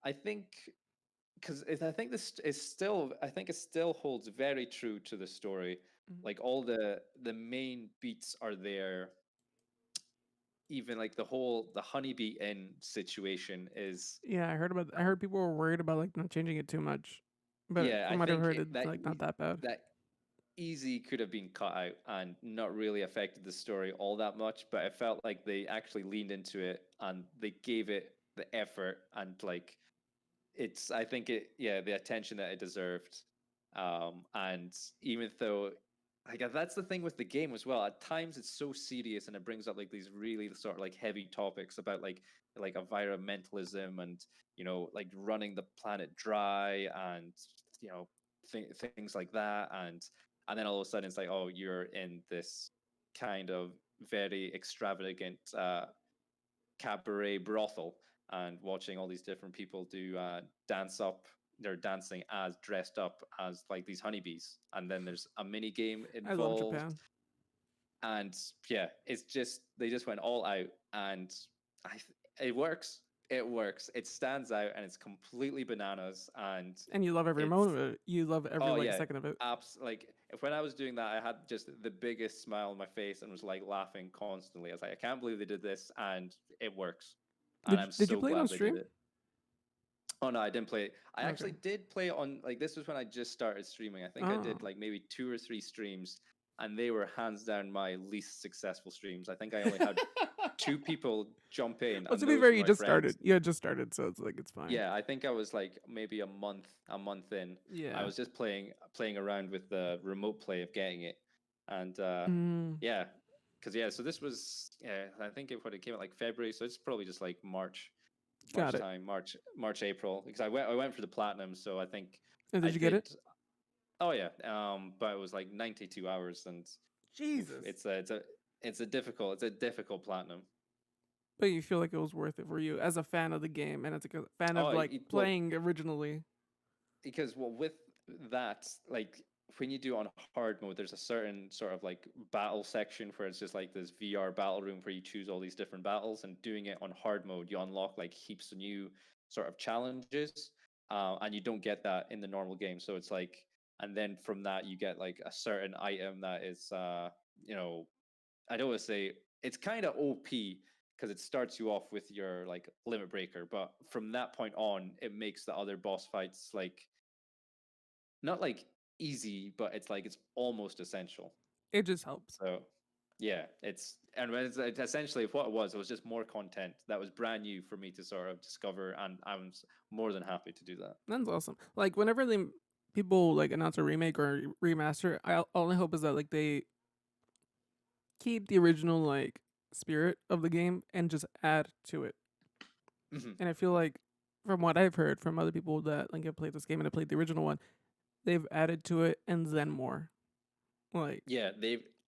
I think because I think this is still, I think it still holds very true to the story. Mhm. Like all the main beats are there. Even like the honeybee inn situation is Yeah, I heard about. I heard people were worried about like not changing it too much, but yeah, I from what I've think heard, it's like not that bad. that easy could have been cut out and not really affected the story all that much, but I felt like they actually leaned into it and they gave it the effort, and like it's, I think it, yeah, the attention that it deserved. And even though like that's the thing with the game as well, at times it's so serious and it brings up like these really sort of like heavy topics about like environmentalism and like running the planet dry, and you know things like that. And then all of a sudden it's like, oh, you're in this kind of very extravagant cabaret brothel and watching all these different people do dance up they're dancing as dressed up as like these honeybees, and then there's a mini game I love involved. Japan. And yeah, it's just they just went all out, and it works. It works. It stands out, and it's completely bananas. And And you love every it's moment of it. You love every oh like yeah, second of it. like if when I was doing that, I had just the biggest smile on my face and was like laughing constantly. I was like, I can't believe they did this, and it works. And I'm Did you so play it on glad they did stream? it. Oh no, I didn't play it. I Okay. actually did play it on like this was when I just started streaming. I think I Oh. did like maybe 2 or 3 streams, and they were hands down my least successful streams. I think I only had 2 people jump in, Well, and to be those fair, were you my just started. friends. You had just started, so it's like it's fine. Yeah, I think I was like maybe a month in. I Yeah. was just playing around with the remote play of getting it, and Mm, yeah, because yeah, so this was yeah, I think it came out like February, so it's probably just like March got it. time, March April, because I went for the platinum, so I think And I did you get it? did. Oh yeah, but it was like 92 hours, and oof, Jesus. it's a difficult platinum. But you feel like it was worth it for you as a fan of the game and as a fan of Oh, like well, playing originally. because well with that, like when you do on hard mode, there's a certain sort of like battle section where it's just like this VR battle room where you choose all these different battles, and doing it on hard mode, you unlock like heaps of new sort of challenges, and you don't get that in the normal game. So it's like, and then from that you get like a certain item that is, you know, I don't want to say it's kind of OP because it starts you off with your like limit breaker, but from that point on, it makes the other boss fights like not like easy, but it's like it's almost essential. It just helps. So yeah, it's essentially what it was just more content that was brand new for me to sort of discover, and I was more than happy to do that. That's awesome. Like whenever people like announce a remake or a remaster, all I hope is that like they keep the original like spirit of the game and just add to it. Hmm. And I feel like from what I've heard from other people that like have played this game and have played the original one, they've added to it and then more. Like Yeah,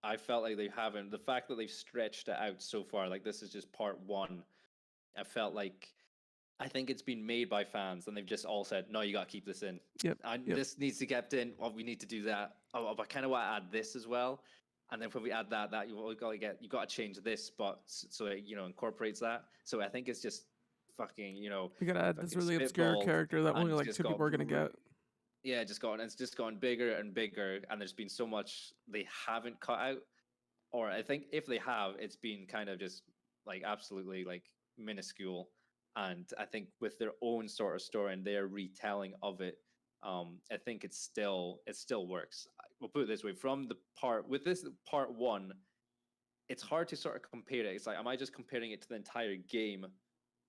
I felt like they haven't. The fact that they've stretched it out so far, like this is just part one. I felt like I think it's been made by fans, and they've just all said, "No, you got to keep this in. yep, And yep. this needs to get in. Well, we need to do that. Oh, but I kind of want to add this as well. And then when we add that you got to change this, but so it, incorporates that. So I think it's just fucking We gotta add this fucking really obscure spitballed, character that only and like just two got people are gonna get. yeah, it's just gone bigger and bigger, and there's been so much they haven't cut out, or I think if they have, it's been kind of just like absolutely like minuscule. And I think with their own sort of story and their retelling of it, I think it still works. We'll put it this way: from the part with this part one, it's hard to sort of compare it. It's like, am I just comparing it to the entire game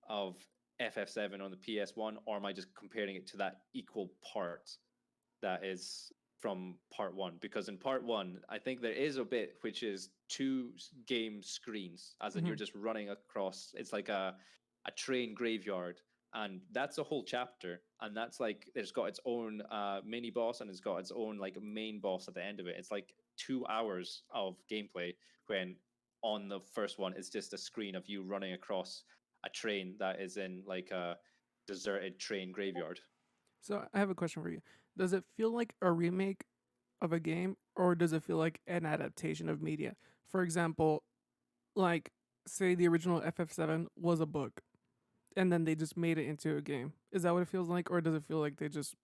of FF7 on the PS1, or am I just comparing it to that equal part that is from part one? Because in part one, I think there is a bit which is two game screens, as in Hmm. you're just running across. It's like a train graveyard, and that's a whole chapter. And that's like it's got its own mini boss, and it's got its own like main boss at the end of it. It's like 2 hours of gameplay when on the first one it's just a screen of you running across a train that is in like a deserted train graveyard. So I have a question for you. Does it feel like a remake of a game, or does it feel like an adaptation of media? For example, like say the original FF7 was a book, and then they just made it into a game. Is that what it feels like, or does it feel like they just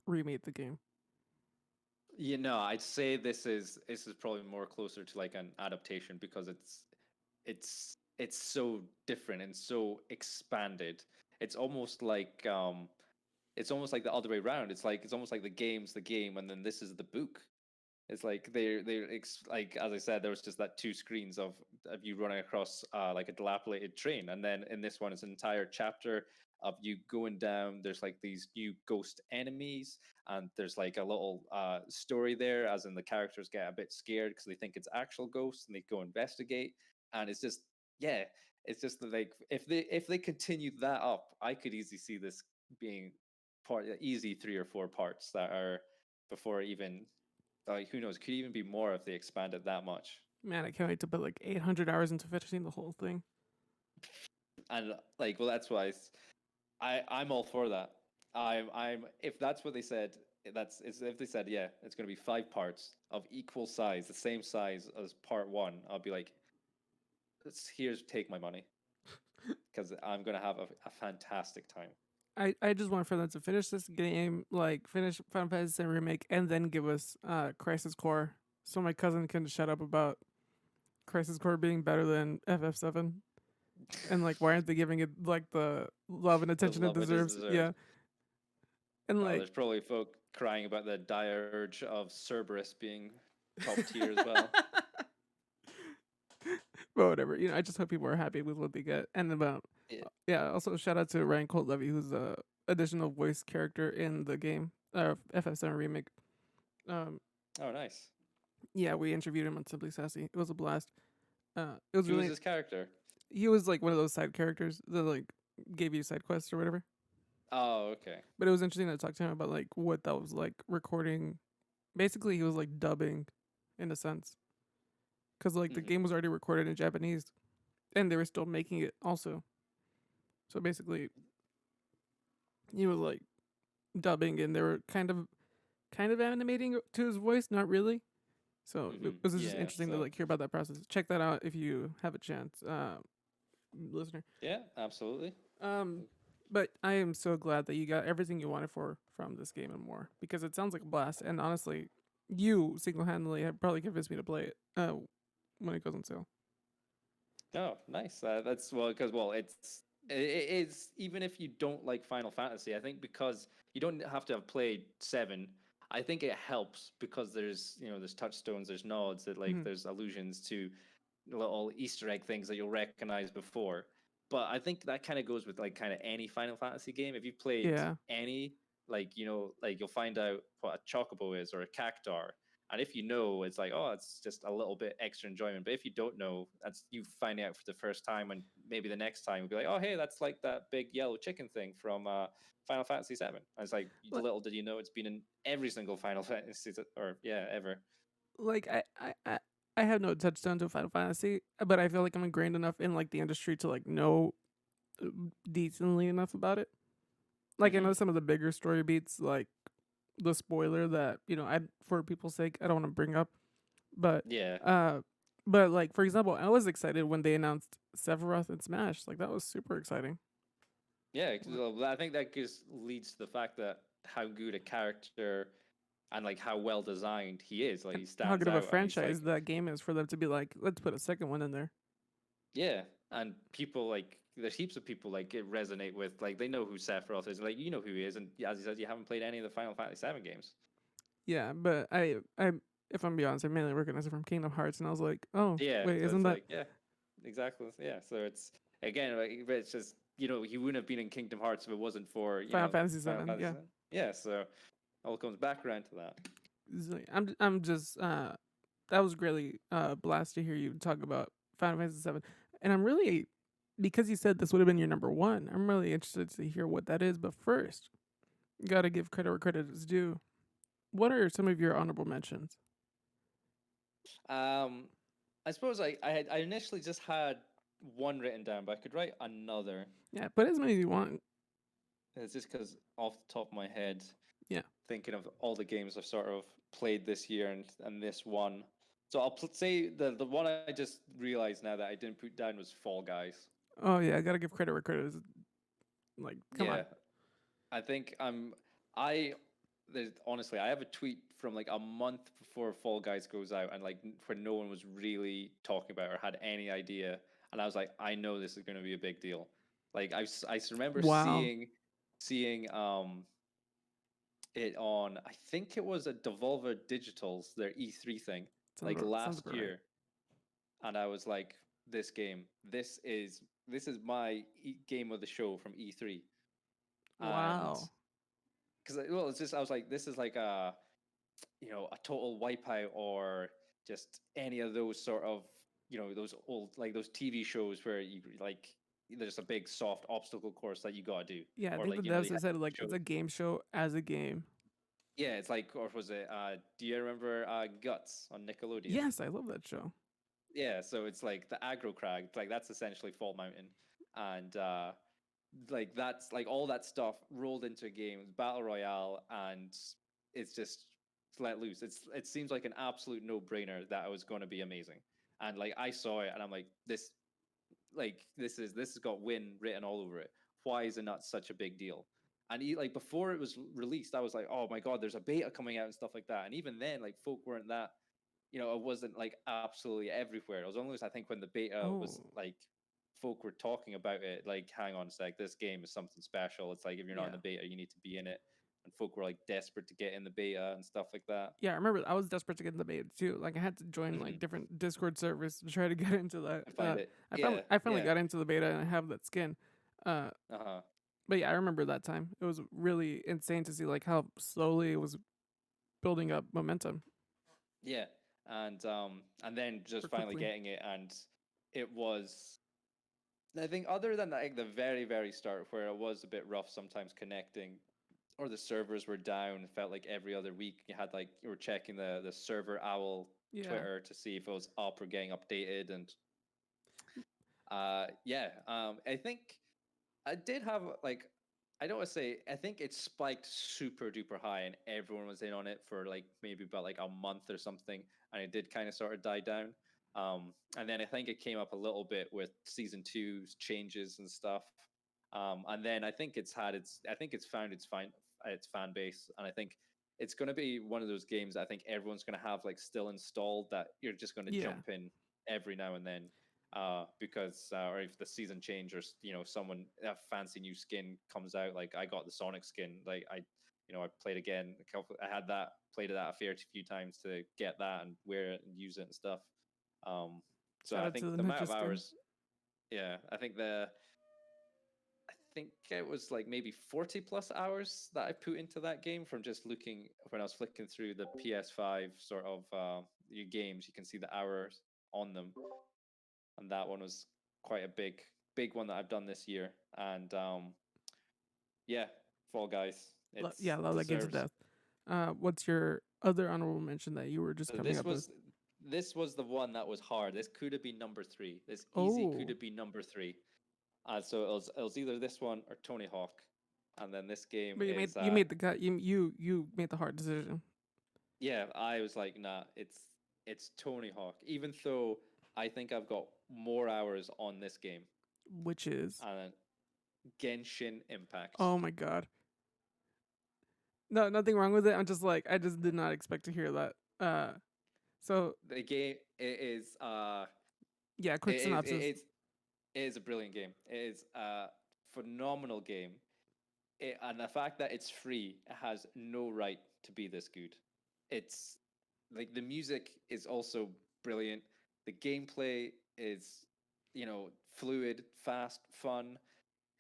remade the game? I'd say this is probably more closer to like an adaptation because it's so different and so expanded. It's almost like it's almost like the other way around. It's almost like the game's the game, and then this is the book. It's like like as I said, there was just that two screens of you running across like a dilapidated train, and then in this one, it's an entire chapter of you going down. There's like these new ghost enemies, and there's like a little story there, as in the characters get a bit scared because they think it's actual ghosts, and they go investigate, and it's just yeah, it's just like if they continue that up, I could easily see this being part easy 3 or 4 parts that are before even like who knows? Could even be more if they expanded that much. Man, I can't wait to put like 800 hours into finishing the whole thing. And like, well, that's why I'm all for that. I'm if that's what they said, if they said yeah, it's going to be 5 parts of equal size, the same size as part one. I'll be like, here's take my money because I'm going to have a fantastic time. I just want for them to finish this game, like finish Final Fantasy VII Remake, and then give us Crisis Core, so my cousin can shut up about Crisis Core being better than FF7, and like why aren't they giving it like the love and The attention it love it deserves? deserves. Yeah, and Oh, like, there's probably folk crying about the dire urge of Cerberus being top tier as well. but whatever. I just hope people are happy with what they get. And about Yeah. yeah, also shout out to Ryan Colt Levy, who's a additional voice character in the game, FF7 Remake. Um, Oh, nice. yeah, we interviewed him on Simply Sassy. It was a blast. It was Who was really his character? he was like one of those side characters that like gave you side quests or whatever. Oh, okay. But it was interesting to talk to him about like what that was like recording. Basically, he was like dubbing, in a sense, because like the Hmm. game was already recorded in Japanese, and they were still making it also. So basically, he was like dubbing, and they were kind of animating to his voice, not really. So it Hmm. was just Yeah. interesting to So like hear about that process. Check that out if you have a chance, listener. yeah, absolutely. Um, but I am so glad that you got everything you wanted from this game and more, because it sounds like a blast. And honestly, you single handedly have probably convinced me to play it. When it goes on sale. Oh, nice. That's well because it is even if you don't like Final Fantasy, I think because you don't have to have played 7. I think it helps because there's touchstones, there's nods, that like Mhm. there's allusions to little Easter egg things that you'll recognize before. But I think that kind of goes with like kind of any Final Fantasy game. If you've played Yeah, any, like you'll find out what a chocobo is or a cactar. And if you know, it's like, oh, it's just a little bit extra enjoyment. But if you don't know, that's you finding out for the first time, and maybe the next time you'll be like, oh, hey, that's like that big yellow chicken thing from Final Fantasy VII. And it's like, Li- little did you know, it's been in every single Final Fantasy, or yeah, ever. like I have no touchstone to Final Fantasy, but I feel like I'm ingrained enough in like the industry to like know uh, decently enough about it. Like I Hmm. know some of the bigger story beats, like the spoiler that I for people's sake I don't want to bring up, but Yeah. uh, but like for example, I was excited when they announced Sephiroth and Smash. Like that was super exciting. Yeah, 'cause, I think that just leads to the fact that how good a character and like how well designed he is. Like And he how stands good of a out, and he's franchise like, that game is for them to be like, let's put a second one in there. yeah. And people like there's heaps of people like it resonate with like they know who Sephiroth is, like you know who he is, and as he says, you haven't played any of the Final Fantasy VII games. Yeah, but I if I'm being honest, I mainly recognize it from Kingdom Hearts, and I was like, oh Yeah, wait, so isn't it's that like yeah, exactly. Yeah, so it's again, like, but it's just he wouldn't have been in Kingdom Hearts if it wasn't for Final Fantasy Final Seven? Fantasy Yeah, VII. Yeah, so all comes back around to that. I'm just that was really blast to hear you talk about Final Fantasy Seven, and I'm really because you said this would have been your number one. I'm really interested to hear what that is. But first, gotta give credit where credit is due. What are some of your honorable mentions? Um, I suppose I initially just had one written down, but I could write another. Yeah, put as many as you want. It's just because off the top of my head, Yeah. thinking of all the games I've sort of played this year and this one. So I'll say the one I just realized now that I didn't put down was Fall Guys. Oh yeah, I gotta give credit where credit is. Like, come Yeah, on. I think I there's honestly I have a tweet from like a month before Fall Guys goes out and like where no one was really talking about or had any idea, and I was like, I know this is going to be a big deal. Like remember Wow. seeing it on, I think it was at Devolver Digital's their E3 thing like Sounds last about right. year, and I was like, this game, this is my game of the show from E3, and Wow. because well, it's just I was like, this is like a total wipeout or just any of those sort of those old like those TV shows where you like there's a big soft obstacle course that you gotta do, Yeah, I or think the like devs they have have said like shows. it's a game show as a game. Yeah, it's like, or was it do you remember Guts on Nickelodeon? Yes, I love that show. Yeah, so it's like the aggro crag, like that's essentially Fall Mountain, and like that's like all that stuff rolled into a game, battle royale, and it's just let loose. It seems like an absolute no brainer that it was going to be amazing, and like I saw it and I'm like this has got win written all over it. Why is it not such a big deal? And like before it was released, I was like, oh my god, there's a beta coming out and stuff like that. And even then, like folk weren't that, it wasn't like absolutely everywhere. It was only, I think, when the beta was Oh, like folk were talking about it, like, hang on a sec, this game is something special. It's like if you're not in yeah. the beta, you need to be in it. And folk were like desperate to get in the beta and stuff like that. Yeah, I remember I was desperate to get in the beta too. Like I had to join like Hmm. different Discord servers to try to get into that. I find it, I finally yeah, I finally yeah, got into the beta and I have that skin. Uh, uh-huh. but yeah, I remember that time. It was really insane to see like how slowly it was building up momentum Yeah. And then or just finally quickly. getting it, and it was, I think, other than like the very, very start where it was a bit rough sometimes connecting, or the servers were down, it felt like every other week you had like you were checking the server owl Yeah, Twitter to see if it was up or getting updated. And yeah, I think I did have like, I don't want to say, I think it spiked super duper high and everyone was in on it for like maybe about like a month or something, and it did kind of sort of die down. And then I think it came up a little bit with season two's changes and stuff. And then I think it's found its fan base, and I think it's going to be one of those games that I think everyone's going to have like still installed, that you're just going to yeah. jump in every now and then, because or if the season change, or someone, a fancy new skin comes out, like I got the Sonic skin, like I played again I had that, played that a fair few times to get that and wear it and use it and stuff. So Shout I out to think the the amount ninja of skin. hours, yeah, I think it was like maybe 40 plus hours that I put into that game, from just looking when I was flicking through the PS5 sort of your games. You can see the hours on them, and that one was quite a big one that I've done this year. And yeah, Fall Guys, Yeah, it's love that game to deserves. death. What's your other honorable mention that you were just So coming up with? this was the one that was hard. This could have been number three. This easy could Oh, have been number three. So it was either this one or Tony Hawk. And then this game but is you made the cut. You made the hard decision, yeah, I was like, nah, it's Tony Hawk. Even though I think I've got more hours on this game, which is and Genshin Impact. oh my god. No, nothing wrong with it. I'm just like I just did not expect to hear that. So The game, it is yeah, it quick is synopsis. it is a brilliant game. It is a phenomenal game. And the fact that it's free, it has no right to be this good. It's like the music is also brilliant. The gameplay is, fluid, fast, fun,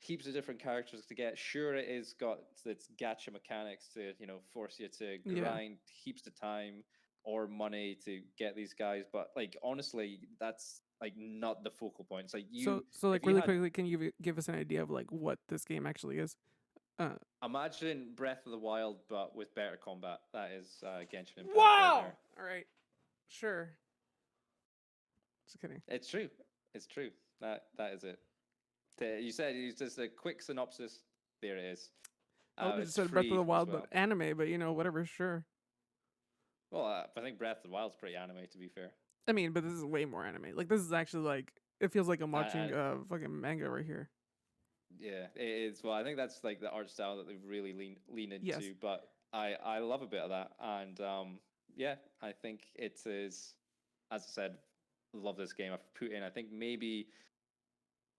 heaps of different characters to get. Sure, it is got its gacha mechanics to, force you to Yeah. grind heaps of time or money to get these guys, but like honestly, that's like not the focal point. It's like So like if you really had, quickly, can you give us an idea of like what this game actually is? Uh, imagine Breath of the Wild but with better combat. That is Genshin Impact right wow. there. All right. Sure. Just kidding. It's true. It's true. That is it. You said it's just a quick synopsis. There it is. I would have just It's said Breath of free the as Wild, but well. anime. But you know, whatever. Sure. Well, I think Breath of the Wild's pretty anime, to be fair. I mean, but this is way more anime. Like this is actually like it feels like I'm I watching fucking manga right here. Yeah, it is. Well, I think that's like the art style that they've really lean Yes. into. But I love a bit of that, and yeah, I think it is. As I said, love this game. I've put in, I think, maybe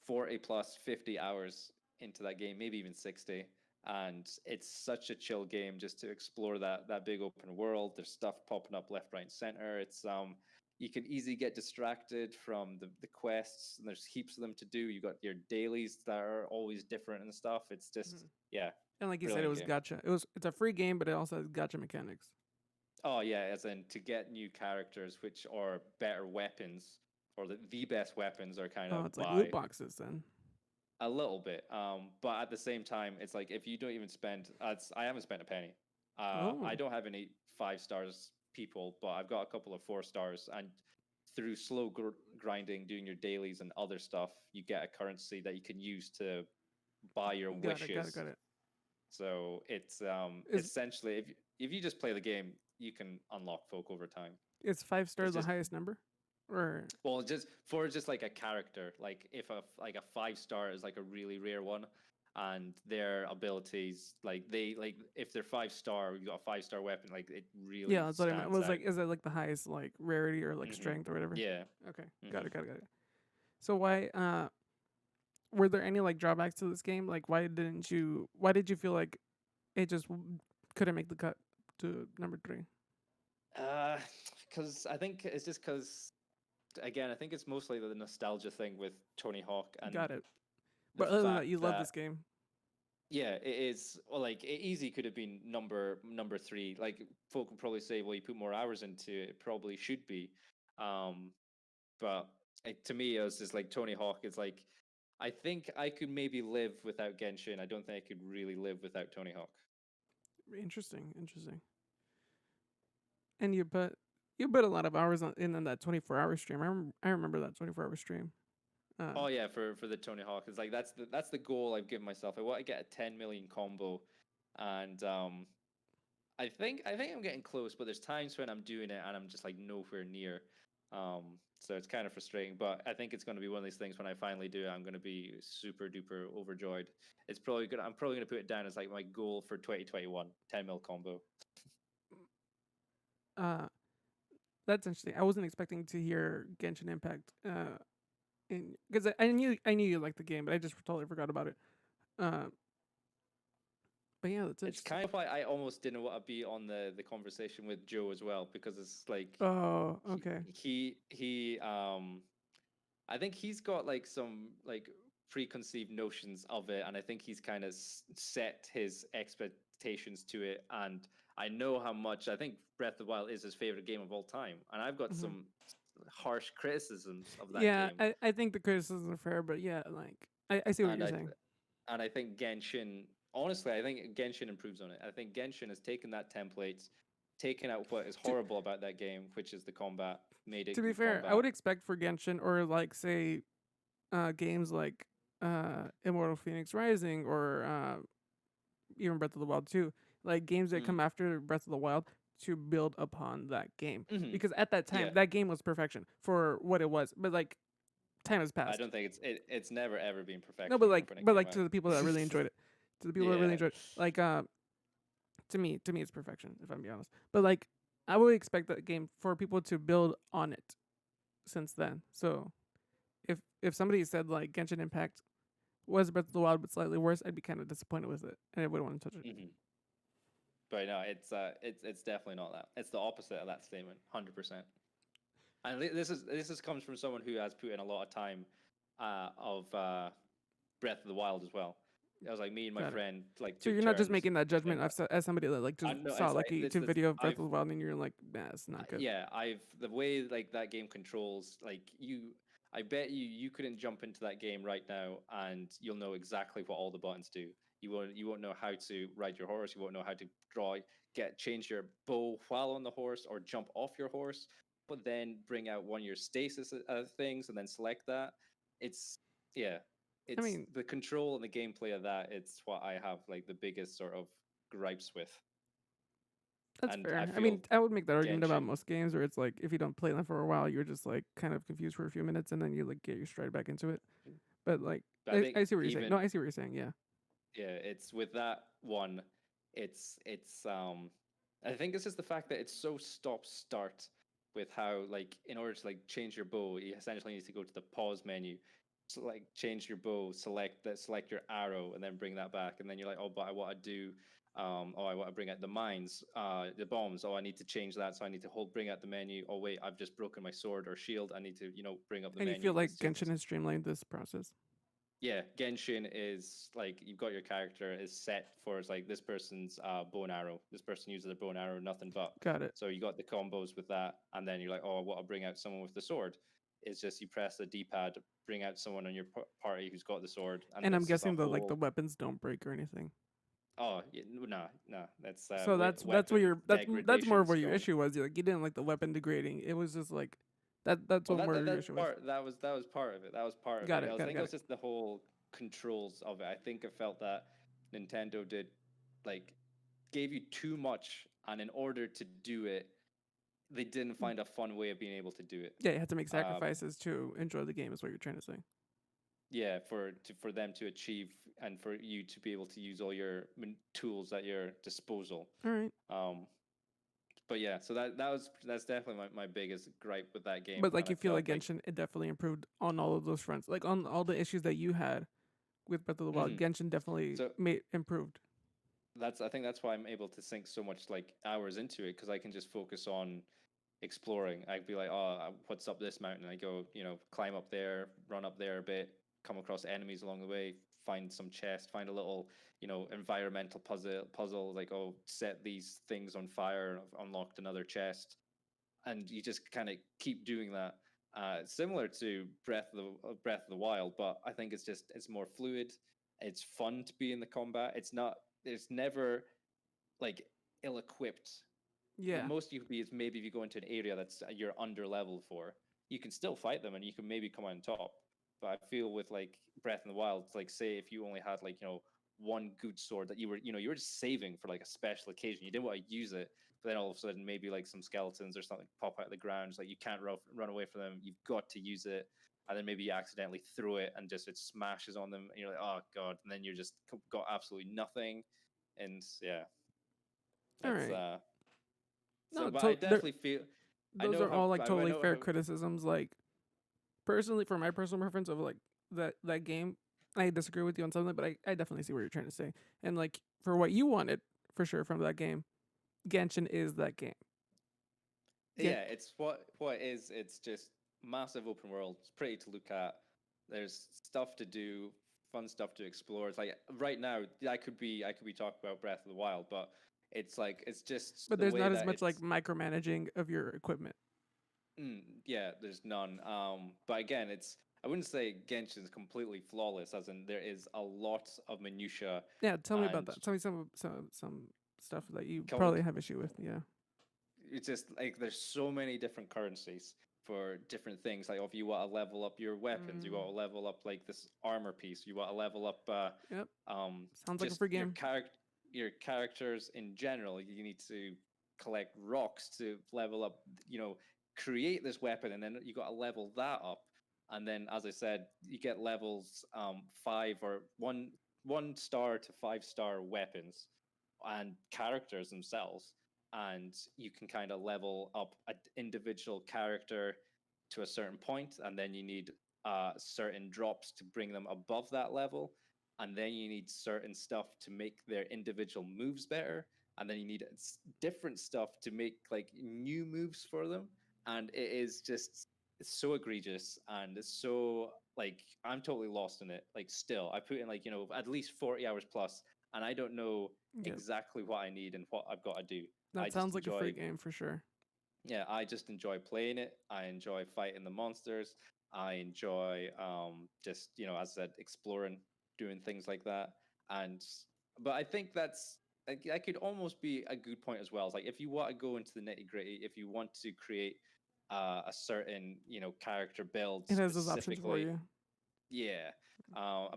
40 plus 50 hours into that game, maybe even 60. And it's such a chill game just to explore that big open world. There's stuff popping up left, right, and center. It's you can easily get distracted from the quests, and there's heaps of them to do. You got your dailies that are always different and stuff. It's just, Mhm. yeah, And like you said, it brilliant was game. gacha. It's a free game, but it also has gacha mechanics. Oh yeah, as in to get new characters, which are better weapons, or the best weapons are kind Oh, of it's like loot by boxes then. a little bit. But at the same time, it's like if you don't even spend, I haven't spent a penny. I Oh. don't have any 5 stars people, but I've got a couple of 4 stars. And through slow grinding, doing your dailies and other stuff, you get a currency that you can use to by your Got it. Got it. wishes. Got it. So it's Is essentially if you just play the game, you can unlock folk over time. is 5 star It's the just highest number, or well, just like a character, like if a 5 star is like a really rare one, and their abilities like they like if they're 5 star, you got a 5 star weapon, like it yeah, really that's what I meant. stands Was out. like, is that like the highest like rarity or like Hmm. strength or whatever? Yeah. Okay, got Hmm. it. Got it. Got it. So why were there any like drawbacks to this game? Like why did you feel like it just couldn't make the cut to number 3? Uh, because I think it's just because again, I think it's mostly the nostalgia thing with Tony Hawk and Got it. the But other than fact that, you love that this game. yeah, it is. Well, like it easy could have been number 3. Like folk would probably say, well, you put more hours into it, it probably should be. Um, but to me, it was just like Tony Hawk. It's like I think I could maybe live without Genshin. I don't think I could really live without Tony Hawk. Interesting. Interesting. And you put a lot of hours in that 24-hour stream. I remember that 24-hour stream. Oh yeah, for the Tony Hawk, it's like that's the goal I've given myself. I want to get a 10 million combo, and I think I'm getting close, but there's times when I'm doing it and I'm just like nowhere near. So it's kind of frustrating, but I think it's going to be one of these things when I finally do it, I'm going to be super duper overjoyed. I'm probably going to put it down as like my goal for 2021, 10 mil combo. uh, that's interesting. I wasn't expecting to hear Genshin Impact. Because I knew you liked the game, but I just totally forgot about it. Uh, but yeah, that's It's interesting. kind of why I almost didn't want to be on the conversation with Joe as well, because it's like Oh, he okay. he I think he's got like some like preconceived notions of it, and I think he's kind of set his expectations to it. And I know how much I think Breath of the Wild is his favorite game of all time, and I've got Hmm. some harsh criticisms of that Yeah, game. I think the criticisms are fair, but yeah, like I see what And you're I saying. and I think Genshin, honestly, I think Genshin improves on it. I think Genshin has taken that template, taken out what is To horrible about that game, which is the combat, made to it be good fair, I combat. would expect for Genshin or like say games like Immortal Phoenix Rising or even Breath of the Wild 2, like games that come Mm. after Breath of the Wild to build upon that game. Hmm. Because at that time, Yeah, that game was perfection for what it was. But like time has I passed. don't think it's never ever been No, perfection when it but came like out. to the people that really enjoyed it, to the people that really Yeah. enjoyed it, like to me it's perfection if I'm being honest. But like I would expect that game for people to build on it since then. So if somebody said like Genshin Impact was Breath of the Wild but slightly worse, I'd be kind of disappointed with it and I wouldn't want to touch it. Hmm. But no, it's definitely not that. It's the opposite of that statement, 100%. And this is comes from someone who has put in a lot of time of Breath of the Wild as well. It was like me and my Got it. friend like So took you're not just turns making that playing judgment that. as somebody that like I just know saw it's like like a this. YouTube This video of Breath I've of the Wild and you're like, nah, it's not good. yeah, I've the way like that game controls like I bet you couldn't jump into that game right now and you'll know exactly what all the buttons do. You won't know how to ride your horse, you won't know how to change your bow while on the horse or jump off your horse, but then bring out one of your stasis things and then select that. It's yeah, I it's mean, the control and the gameplay of that, it's what I have like the biggest sort of gripes with. that's And I fair. I feel mean, I would make that argument about Genshin most games where it's like if you don't play them for a while, you're just like kind of confused for a few minutes and then you like get your stride back into it. But like, but I I, think I see what you're saying. No, even I see what you're saying. Yeah. yeah, it's with that one, it's I think it's just the fact that it's so stop start with how like in order to like change your bow, you essentially need to go to the pause menu, so like change your bow, select your arrow, and then bring that back, and then you're like, oh, but I want to do. Oh, I want to bring out the mines, the bombs. Oh, I need to change that, so I need to bring out the menu. Oh, wait, I've just broken my sword or shield. I need to, bring up the And you menu. feel like It's just Genshin has streamlined this process. yeah, Genshin is like you've got your character is set for it's like this person's bow and arrow. This person uses their bow and arrow, nothing but. Got it. So you got the combos with that, and then you're like, oh, well, I'll bring out someone with the sword. It's just you press the D-pad, bring out someone on your party who's got the sword, and And I'm it's just a guessing the whole. weapons don't break or anything. Oh, yeah, no, no, that's So that's what weapon your that's more of degradation's what your gone. issue was. Like you didn't like the weapon degrading. It was just like that's Well, what more your that's issue was. part. That was part of it. That was part of Got it. it. I Got it. think it Got was it. just the whole. controls of it. I think I felt that Nintendo did like gave you too much, and in order to do it, they didn't find a fun way of being able to do it. Yeah, you have to make Uh, sacrifices to enjoy the game. Is what you're trying to say. yeah, for them to achieve and for you to be able to use all your tools at your disposal. All right, Um, but yeah, so that's definitely my biggest gripe with that game, but like and I you feel like felt like Genshin, it definitely improved on all of those fronts. Like on all the issues that you had with Breath of the Wild, mhm. Genshin definitely So made improved. I think that's why I'm able to sink so much like hours into it, because I can just focus on exploring. I'd be like, oh, what's up this mountain? I go, climb up there, run up there a bit, come across enemies along the way, find some chest, find a little, environmental puzzle, like, oh, set these things on fire, I've unlocked another chest, and you just kind of keep doing that. Similar to Breath of the Wild, but I think it's more fluid. It's fun to be in the combat. It's not. It's never like ill-equipped. The Yeah, most you could be is maybe if you go into an area that's you're under level for, you can still fight them and you can maybe come on top. But I feel with like Breath in the Wild, it's like say if you only had like one good sword that you were just saving for like a special occasion, you didn't want to use it, but then all of a sudden maybe like some skeletons or something pop out of the ground, it's like you can't run away from them, you've got to use it, and then maybe you accidentally throw it and just it smashes on them, and you're like, oh god, and then you're just got absolutely nothing, and yeah, all it's right. so, No, but I they're definitely feel I those know are how all like I totally know fair how. criticisms. Like personally, for my personal preference of like that game, I disagree with you on something, but I definitely see what you're trying to say. And like for what you wanted, for sure from that game, Genshin is that game. Gen- Yeah, it's what it is. It's just massive open world. It's pretty to look at. There's stuff to do, fun stuff to explore. It's like right now I could be talking about Breath of the Wild, but it's like it's just but the there's way not as that much like it's. micromanaging of your equipment. Yeah, there's none. But again, I wouldn't say Genshin is completely flawless, as in there is a lot of minutia Yeah, tell me about and that. Tell me some stuff that you co- probably have issue with. Yeah. it's just like there's so many different currencies for different things. Like if you want to level up your weapons, you want to level up like this armor piece, you want to level up Yep. Sounds like a just free game. your characters in general. You need to collect rocks to level up, create this weapon, and then you got to level that up. And then, as I said, you get levels 1 star to 5 star weapons and characters themselves, and you can kind of level up an individual character to a certain point, and then you need certain drops to bring them above that level, and then you need certain stuff to make their individual moves better, and then you need different stuff to make like new moves for them, and it is just it's so egregious, and it's so like I'm totally lost in it. Like still, I put in like at least 40 hours plus, and I don't know Yep. exactly what I need and what I've got to do. I That just sounds like a free enjoy, game for sure. yeah, I just enjoy playing it. I enjoy fighting the monsters. I enjoy just as I said, exploring, doing things like that. And but I think that could almost be a good point as well. It's like if you want to go into the nitty gritty, if you want to create a certain character build It has those options for specifically, you. yeah.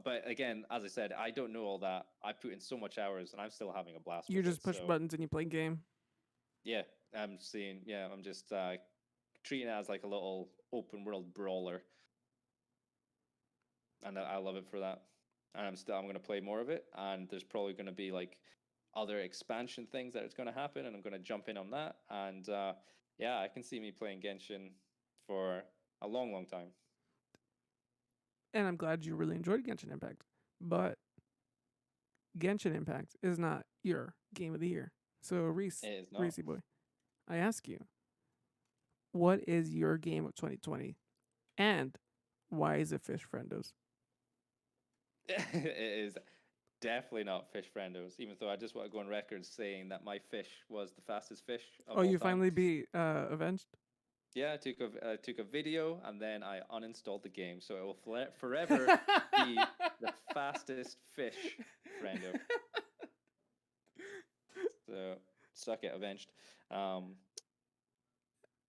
But again, as I said, I don't know all that. I put in so much hours, and I'm still having a blast You with it. just push So buttons and you play game. yeah, I'm just treating it as like a little open world brawler, and I love it for that. And I'm going to play more of it, and there's probably going to be like other expansion things that is going to happen, and I'm going to jump in on that. And yeah, I can see me playing Genshin for a long, long time. And I'm glad you really enjoyed Genshin Impact. But Genshin Impact is not your game of the year. So It is not. Reese boy, I ask you, what is your game of 2020, and why is it Fish Friendos? It is definitely not fish friendos, even though I just want to go on record saying that my fish was the fastest fish of Oh, all you time. finally beat Avenged. Yeah, I took a video and then I uninstalled the game, so it will forever be the fastest fish friendo. So suck it, Avenged. Um,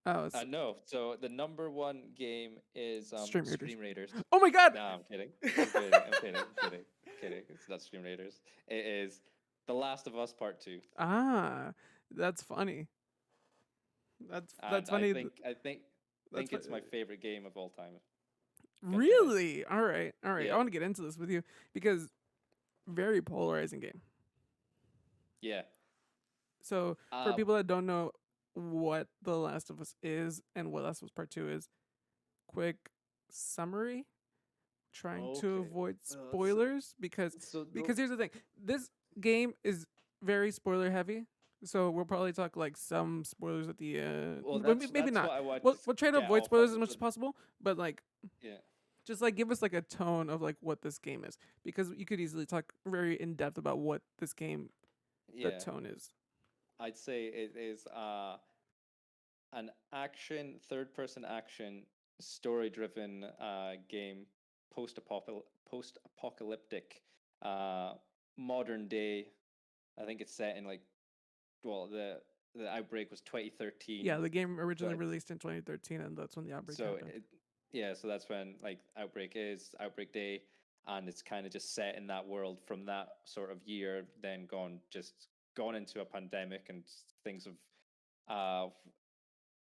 Oh, it's No. So the number one game is Stream Raiders. Stream Raiders. Oh my god! No, I'm kidding. I'm kidding. I'm kidding. I'm kidding. I'm kidding. It's not Stream Raiders. It is The Last of Us Part Two, Ah, that's funny. That's and I funny. think I think That's think fu- it's my favorite game of all time. Gonna be honest. really all right. All right. I Yeah. want to get into this with you because very polarizing game. Yeah. So for Uh, people that don't know what The Last of Us is and what Last of Us Part Two is, quick summary. Trying to okay. avoid So spoilers because so here's the thing. This game is very spoiler heavy. So we'll probably talk like some spoilers at the end. well, But maybe that's not. what I want We'll try to get avoid off spoilers of. as much as possible. But like, Yeah. just like give us like a tone of like what this game is, because you could easily talk very in depth about what this game, the Yeah. tone is. I'd say it is an action, third person action, story driven game, post apocalyptic, uh, modern day. I think it's set in like, well, the outbreak was 2013. Yeah, the game So originally it's released in 2013, and that's when the outbreak so happened. yeah, so that's when like outbreak is outbreak day, and it's kind of just set in that world from that sort of year, then gone into a pandemic, and things have uh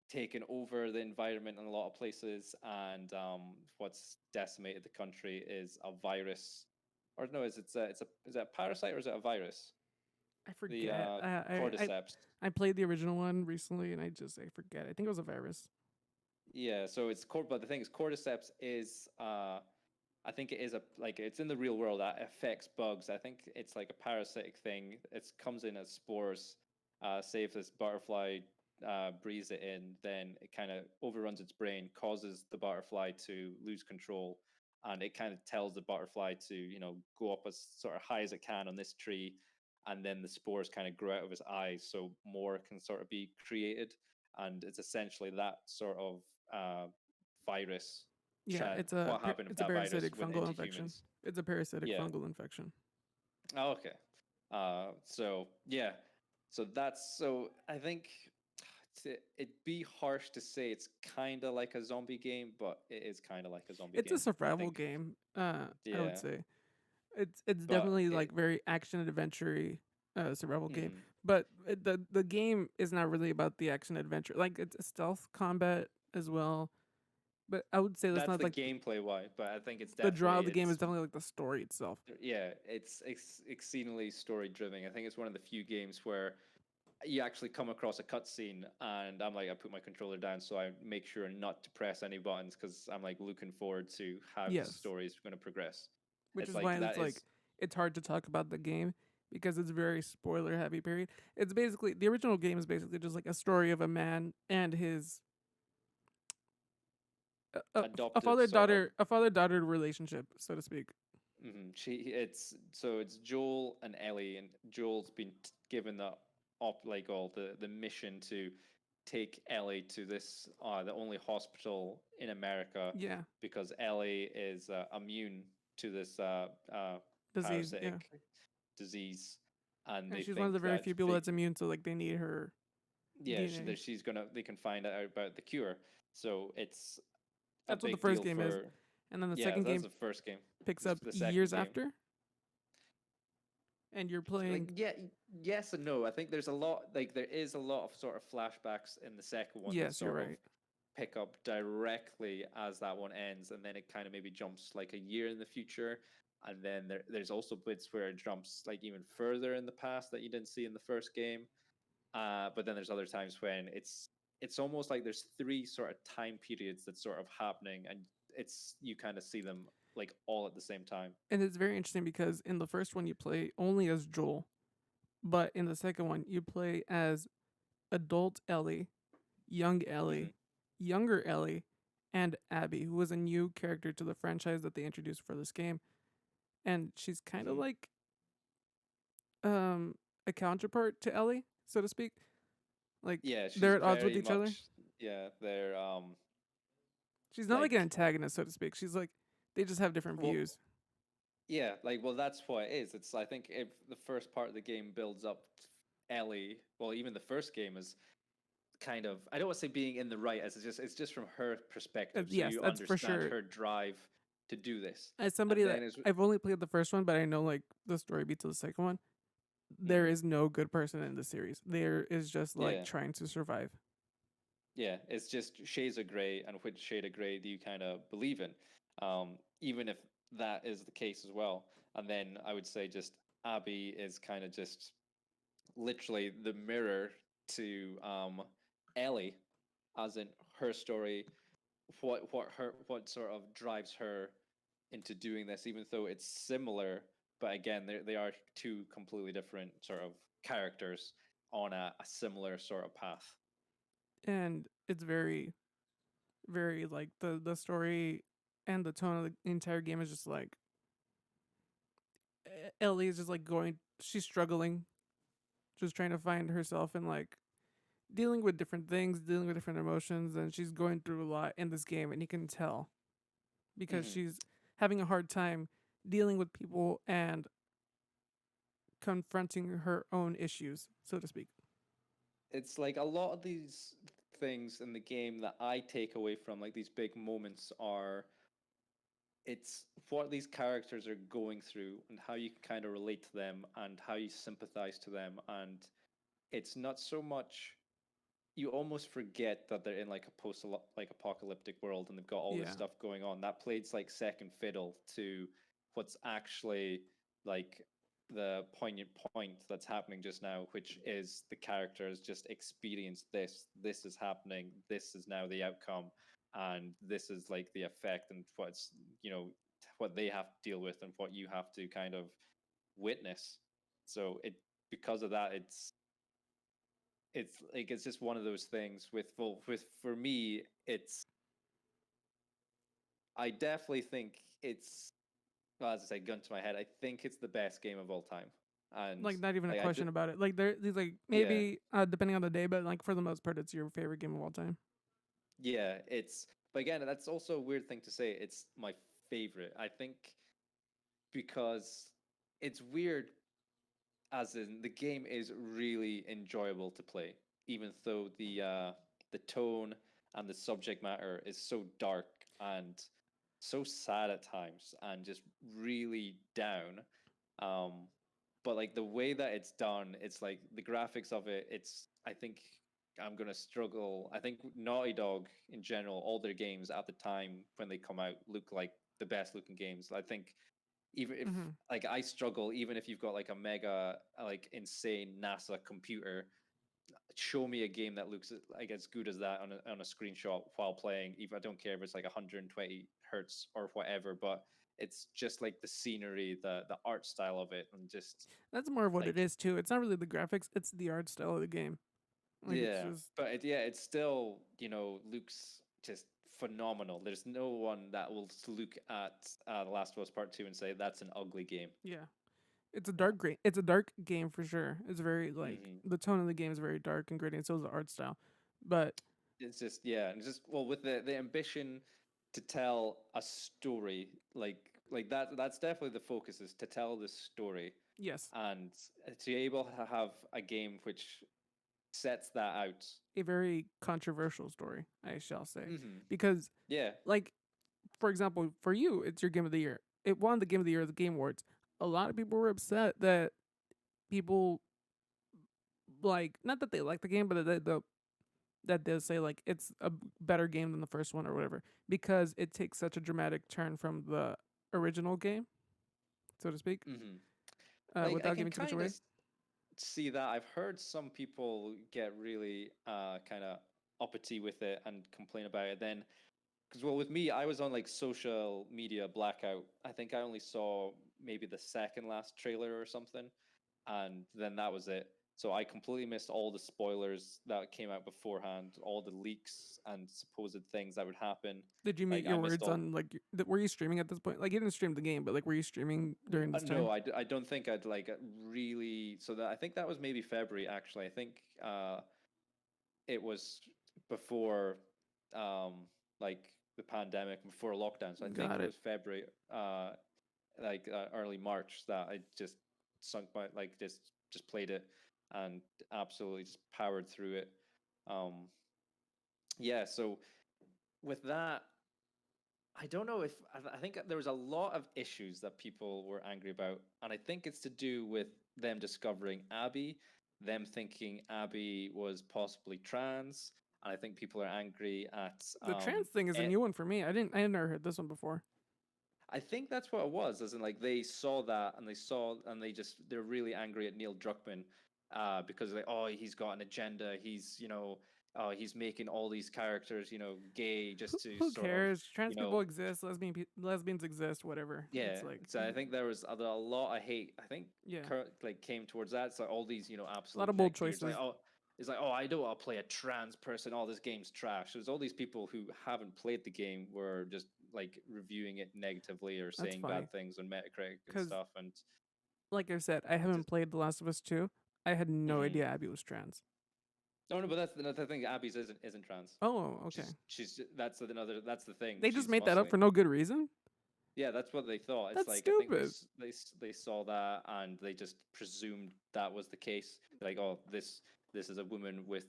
taken over the environment in a lot of places, and what's decimated the country is a virus, or no, is it a parasite or is it a virus? I The forget. cordyceps. I played the original one recently, and I forget. I think it was a virus. Yeah, so but the thing is, cordyceps is I think it is it's in the real world that affects bugs. I think it's like a parasitic thing. It comes in as spores. Say if this butterfly breathes it in, then it kind of overruns its brain, causes the butterfly to lose control, and it kind of tells the butterfly to go up as sort of high as it can on this tree, and then the spores kind of grow out of its eyes, so more can sort of be created, and it's essentially that sort of virus Yeah, what happened if it's a that virus parasitic went fungal into infection. humans. It's a parasitic Yeah. fungal infection. Oh, okay. So yeah. So I think it'd be harsh to say it's kind of like a zombie game, but it is kind of like a zombie It's a game. I survival think. game. I would Yeah. say it's But definitely it. like very action adventure survival game. Mhm. But the game is not really about the action adventure. Like it's a stealth combat as well. But I would say that's That's not the like gameplay why, but I think it's the draw definitely of the game is it's definitely like the story itself. yeah, it's exceedingly story driven. I think it's one of the few games where you actually come across a cutscene, and I'm like, I put my controller down so I make sure not to press any buttons, because I'm like looking forward to how the Yes. story is going to progress. Which It's is why like it's that like is it's hard to talk about the game because it's very spoiler heavy period. It's basically the original game is basically just like a story of a man and his adopted sort of. a father daughter relationship, so to speak. It's Joel and Ellie, and Joel's been given the mission to take Ellie to this the only hospital in America, Yeah, because Ellie is immune to this disease. Yeah, parasitic disease, and and they she's one of the think very that few people that's immune, so like they need her yeah, DNA. they can find out about the cure. So it's a That's what the big first deal game is, for. and then the Yeah, second that's game the first game. picks This up for the second years game. after, and you're Like, playing. yeah, yes and no. I think there is a lot of sort of flashbacks in the second one that Yes, you're sort of right. pick up directly as that one ends, and then it kind of maybe jumps like a year in the future, and then there's also bits where it jumps like even further in the past that you didn't see in the first game. But then there's other times when it's almost like there's three sort of time periods that's sort of happening, and it's you kind of see them like all at the same time. And it's very interesting because in the first one you play only as Joel, but in the second one you play as adult Ellie, young Hmm. Ellie, younger Ellie, and Abby, who was a new character to the franchise that they introduced for this game. And she's kind of Hmm. like um a counterpart to Ellie, so to speak. Like Yeah, they're she's at odds with very each other. much. Yeah, they're She's not like an like antagonist, so to speak. She's like they just have different well, views. yeah, like well, that's what it is. It's I think if the first part of the game builds up Ellie, well, even the first game is kind of, I don't want to say being in the right, as it's just from her perspective, so Yes, you that's for understand sure. her drive to do this. As And somebody that then is I've only played the first one, but I know like the story beats the second one. There mhm, is no good person in the series. There is just like yeah, trying to survive. yeah, it's just shades of gray, and which shade of gray do you kind of believe in, even if that is the case as well. And then I would say just Abby is kind of just literally the mirror to Ellie, as in her story, what sort of drives her into doing this, even though it's similar. But again, they are two completely different sort of characters on a similar sort of path. And it's very, very like the story and the tone of the entire game is just like Ellie is just like going, she's struggling, just trying to find herself and like dealing with different things, dealing with different emotions, and she's going through a lot in this game, and you can tell because Hmm. she's having a hard time dealing with people and confronting her own issues, so to speak. It's like a lot of these things in the game that I take away from like these big moments are, it's what these characters are going through and how you can kind of relate to them and how you sympathize to them. And it's not so much, you almost forget that they're in like a post like apocalyptic world and they've got all this Yeah. stuff going on. That plays like second fiddle to what's actually like the poignant point that's happening just now, which is the characters just experience this. This is happening. This is now the outcome, and this is like the effect, and what's, you know, what they have to deal with and what you have to kind of witness. So it, because of that, it's like it's just one of those things with, well, with, for me it's, I definitely think it's, well, as I say, gun to my head, I think it's the best game of all time. And Like not even a like question about it. Like there's like yeah, maybe depending on the day, but like for the most part, it's your favorite game of all time. yeah, it's, but again, that's also a weird thing to say, it's my favorite, I think, because it's weird, as in the game is really enjoyable to play, even though the tone and the subject matter is so dark and so sad at times and just really down. Um, but like the way that it's done, it's like the graphics of it. It's, I think I'm gonna struggle. I think Naughty Dog in general, all their games at the time when they come out look like the best looking games. I think even if, Mm-hmm. like, I struggle, even if you've got like a mega like insane NASA computer, show me a game that looks like as good as that on a screenshot while playing, even, I don't care if it's like 120 hertz or whatever, but it's just like the scenery, the art style of it, and just That's more of what it like, is too. It's not really the graphics; it's the art style of the game. Like it's yeah, just but yeah, it still, you know, looks just phenomenal. There's no one that will look at The Last of Us Part 2 and say that's an ugly game. yeah. It's a Yeah. dark great. It's a dark game for sure. It's very like Hmm. the tone of the game is very dark and gritty, and so is the art style. But It's just, yeah, and it's just, well, with the ambition to tell a story, like that's definitely the focus, is to tell this story, yes, and to be able to have a game which sets that out. a very controversial story, I shall say, Hmm. because Yeah. like for example, for you, it's your game of the year. It won the game of the year at the Game Awards. A lot of people were upset that people like not that they like the game, but that they say like it's a better game than the first one or whatever because it takes such a dramatic turn from the original game, so to speak, Hmm. Like I without can giving too much kind of away. see that. I've heard some people get really kind of uppity with it and complain about it. Then, because, well, with me, I was on like social media blackout. I think I only saw maybe the second last trailer or something, and then that was it. So I completely missed all the spoilers that came out beforehand, all the leaks and supposed things that would happen. Did you meet Like I your missed words all. on like were you streaming at this point? Like you didn't stream the game, but like were you streaming during this No, time? I don't think I'd like really. So that, I think that was maybe February actually. I think it was before um, like the pandemic, before lockdown. So I think Got it it. was February, early March, that I just sunk my, like, just played it and absolutely just powered through it. Um, yeah, so with that, I don't know if I think there was a lot of issues that people were angry about, and I think it's to do with them discovering Abby, them thinking Abby was possibly trans, and I think people are angry at The trans thing is a it. new one for me. I had never heard this one before. I think that's what it was, as in like they saw that and they're really angry at Neil Druckmann because like, oh, he's got an agenda. He's making all these characters gay just to Who sort of cares? Trans you people know exist. Lesbians exist. Whatever. yeah. It's like, So I think there was a lot of hate. I think yeah, like came towards that. So all these a lot absolute of bold neckbeards like choices. oh. It's like, oh, I don't want to play a trans person. All this game's trash. There's all these people who haven't played the game were just like reviewing it negatively or That's saying funny bad things on Metacritic and because, stuff. And like I said, I it haven't just, played The Last of Us 2. I had no mm-hmm. idea Abby was trans. No, but that's the thing. Abby's isn't trans. Oh, okay. That's the thing. They just She's made that up Muslim. for no good reason. Yeah, that's what they thought. It's That's like I think stupid. they saw that and they just presumed that was the case. Like, oh, this is a woman with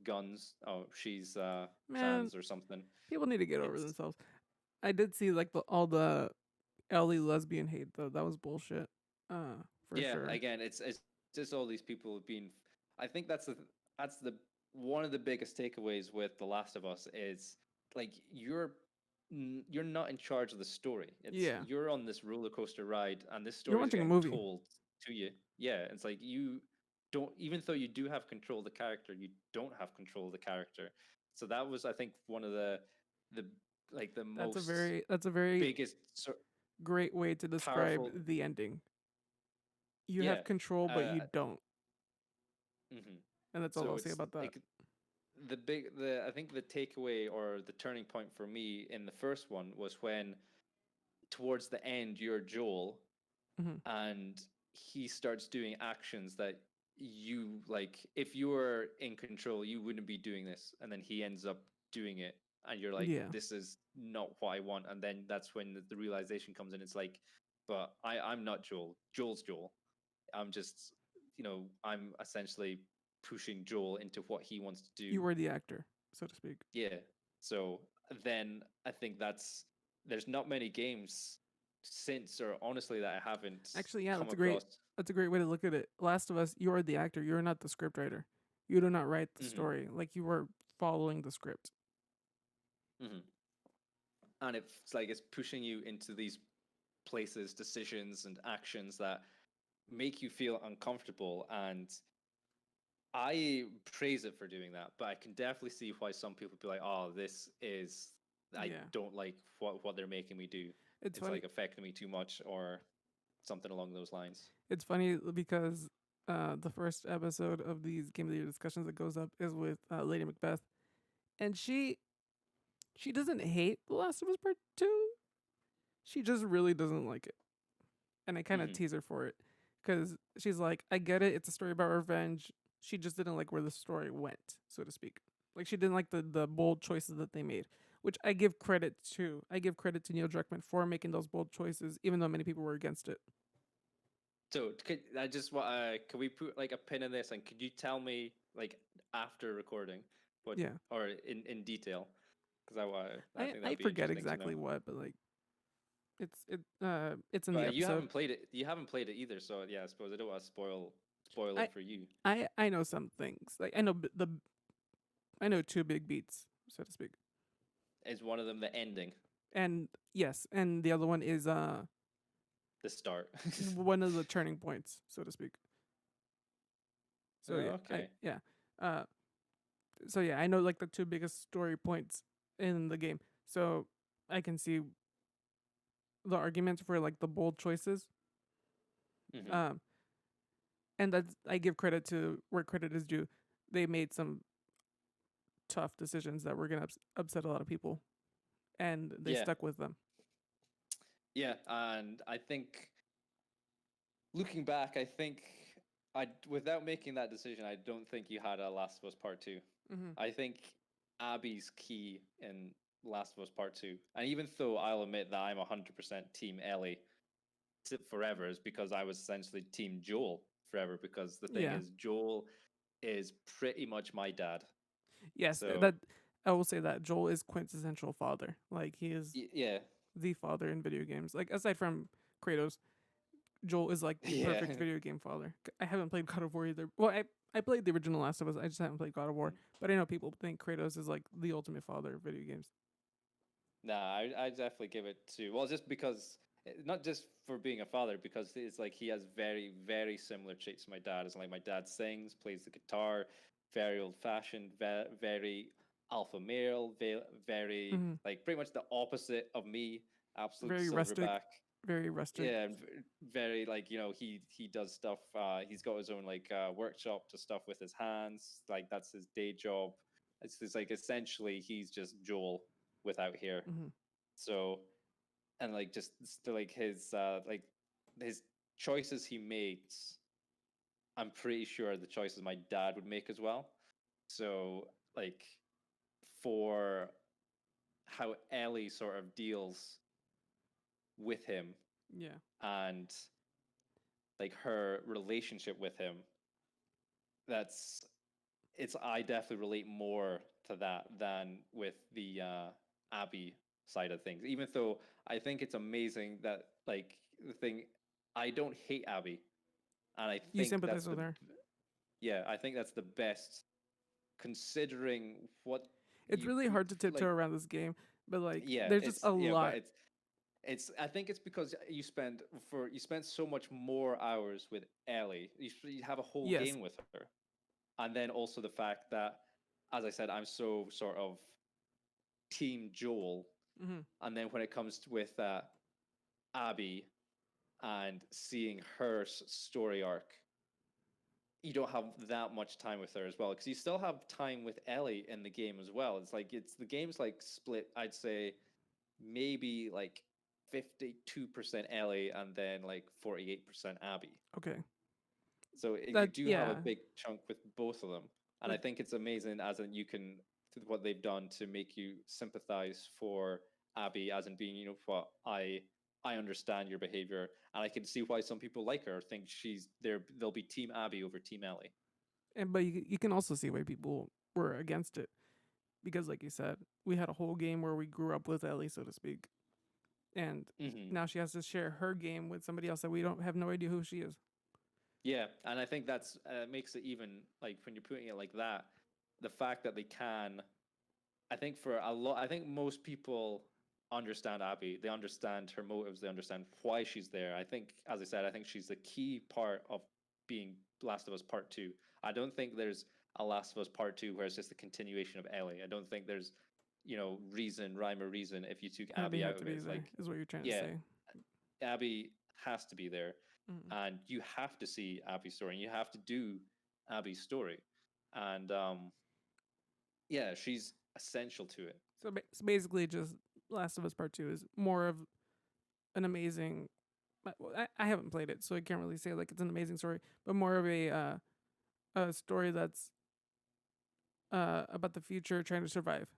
guns. Oh, she's Man, trans or something. people need to get over It's themselves. I did see like all the Ellie lesbian hate though. That was bullshit. For yeah. sure. Again, it's just all these people being. I think that's the one of the biggest takeaways with The Last of Us is like you're not in charge of the story. It's Yeah. you're on this roller coaster ride, and this You're story is watching a getting movie. told to you. Yeah, it's like you don't, even though you do have control of the character, you don't have control of the character. So that was, I think, one of the like the most That's a very biggest great way to describe powerful. the ending. You Yeah. have control, but you don't. Mhm. And that's all So I'll say it's about that. like the I think the takeaway or the turning point for me in the first one was when towards the end you're Joel Hmm. and he starts doing actions that you like if you were in control you wouldn't be doing this, and then he ends up doing it and you're like, Yeah. this is not what I want. And then that's when the realization comes in. It's like, but I'm not Joel. Joel's Joel. I'm just, I'm essentially pushing Joel into what he wants to do. You were the actor, so to speak. Yeah. So then I think there's not many games since, or honestly, that I haven't Actually, yeah, come across. that's a great way to look at it. Last of Us, you are the actor. You're not the scriptwriter. You do not write the Hmm. story. Like you were following the script. Hmm. And it's like it's pushing you into these places, decisions, and actions that make you feel uncomfortable. And I praise it for doing that, but I can definitely see why some people be like, "Oh, this is I Yeah. don't like what they're making me do. It's It's funny. like affecting me too much, or something along those lines." It's funny because the first episode of these Game of the Year discussions that goes up is with Lady Macbeth, and she doesn't hate The Last of Us Part Two. She just really doesn't like it, and I kind of Hmm. tease her for it because she's like, I get it. It's a story about revenge. She just didn't like where the story went, so to speak. Like she didn't like the bold choices that they made, which I give credit to. I give credit to Neil Druckmann for making those bold choices, even though many people were against it. So could we put like a pin in this, and could you tell me like after recording what, Yeah, or in detail? Because I think I that'd be forget interesting to know. exactly what, but like it's in the But you episode. haven't played it. You haven't played it either, so yeah, I suppose I don't want to spoil I it for you. I know some things. Like I know two big beats, so to speak. Is one of them the ending, And yes, and the other one is the start? one of the turning points, so to speak. So yeah, Okay. uh so yeah, I know like the two biggest story points in the game. So I can see the arguments for like the bold choices. Hmm. Um and that's I give credit to where credit is due. They made some tough decisions that were going to upset a lot of people and they Yeah, stuck with them. yeah, and I think looking back, I think without making that decision, I don't think you had a Last of Us Part Two. Hmm. I think Abby's key in Last of Us Part Two, and even though I'll admit that I'm 100% Team Ellie forever, is because I was essentially Team Joel forever. Because the thing Yeah. is, Joel is pretty much my dad. Yes, So that I will say that Joel is quintessential father. Like he is yeah, the father in video games. Like aside from Kratos, Joel is like the yeah. perfect video game father. I haven't played God of War either. Well, I played the original Last of Us. I just haven't played God of War. But I know people think Kratos is like the ultimate father of video games. Nah, I definitely give it to, well, just because, not just for being a father, because it's like he has very, very similar traits to my dad. It's like my dad sings, plays the guitar, very old fashioned, very alpha male, very, Hmm. like pretty much the opposite of me, absolute Very rustic. silverback. Very rustic. Yeah, and very like, he does stuff. He's got his own like workshop to stuff with his hands. Like that's his day job. It's like essentially he's just Joel without hair. Hmm. So, and like just like his choices he makes, I'm pretty sure the choices my dad would make as well. So like for how Ellie sort of deals with him Yeah. and like her relationship with him, that's it's I definitely relate more to that than with the Abby side of things. Even though I think it's amazing that like the thing, I don't hate Abby, and I You think that's sympathize with the her. yeah, I think that's the best considering what It's you really put hard to tiptoe like around this game, but like yeah, there's just a but lot. it's I think it's because you spend so much more hours with Ellie. You have a whole Yes. game with her, and then also the fact that, as I said, I'm so sort of team Joel, Hmm. and then when it comes to, with Abby and seeing her story arc, you don't have that much time with her as well because you still have time with Ellie in the game as well. It's like the game's like split. I'd say maybe like 52% Ellie and then like 48% Abby. Okay. So you That do have a yeah. big chunk with both of them, and I Like think it's amazing as in you can what they've done to make you sympathize for Abby as in being what I understand your behavior, and I can see why some people like her, think she's there. They'll be Team Abby over Team Ellie. and but you can also see why people were against it because like you said, we had a whole game where we grew up with Ellie, so to speak. And Hmm. now she has to share her game with somebody else that we don't have no idea who she is. Yeah, and I think that's makes it even like when you're putting it like that, the fact that they can I think for a lot, I think most people understand Abby. They understand her motives. They understand why she's there. I think, as I said, I think she's the key part of being Last of Us Part Two. I don't think there's a Last of Us Part Two where it's just a continuation of Ellie. I don't think there's, rhyme or reason if you took Abby Abby out had to of it. be It's there, like, is what you're trying to yeah, say. Abby has to be there, Mm. and you have to see Abby's story, and you have to do Abby's story, and yeah, she's essential to it. So basically, just Last of Us Part Two is more of an amazing. I haven't played it, so I can't really say like it's an amazing story, but more of a story that's about the future trying to survive,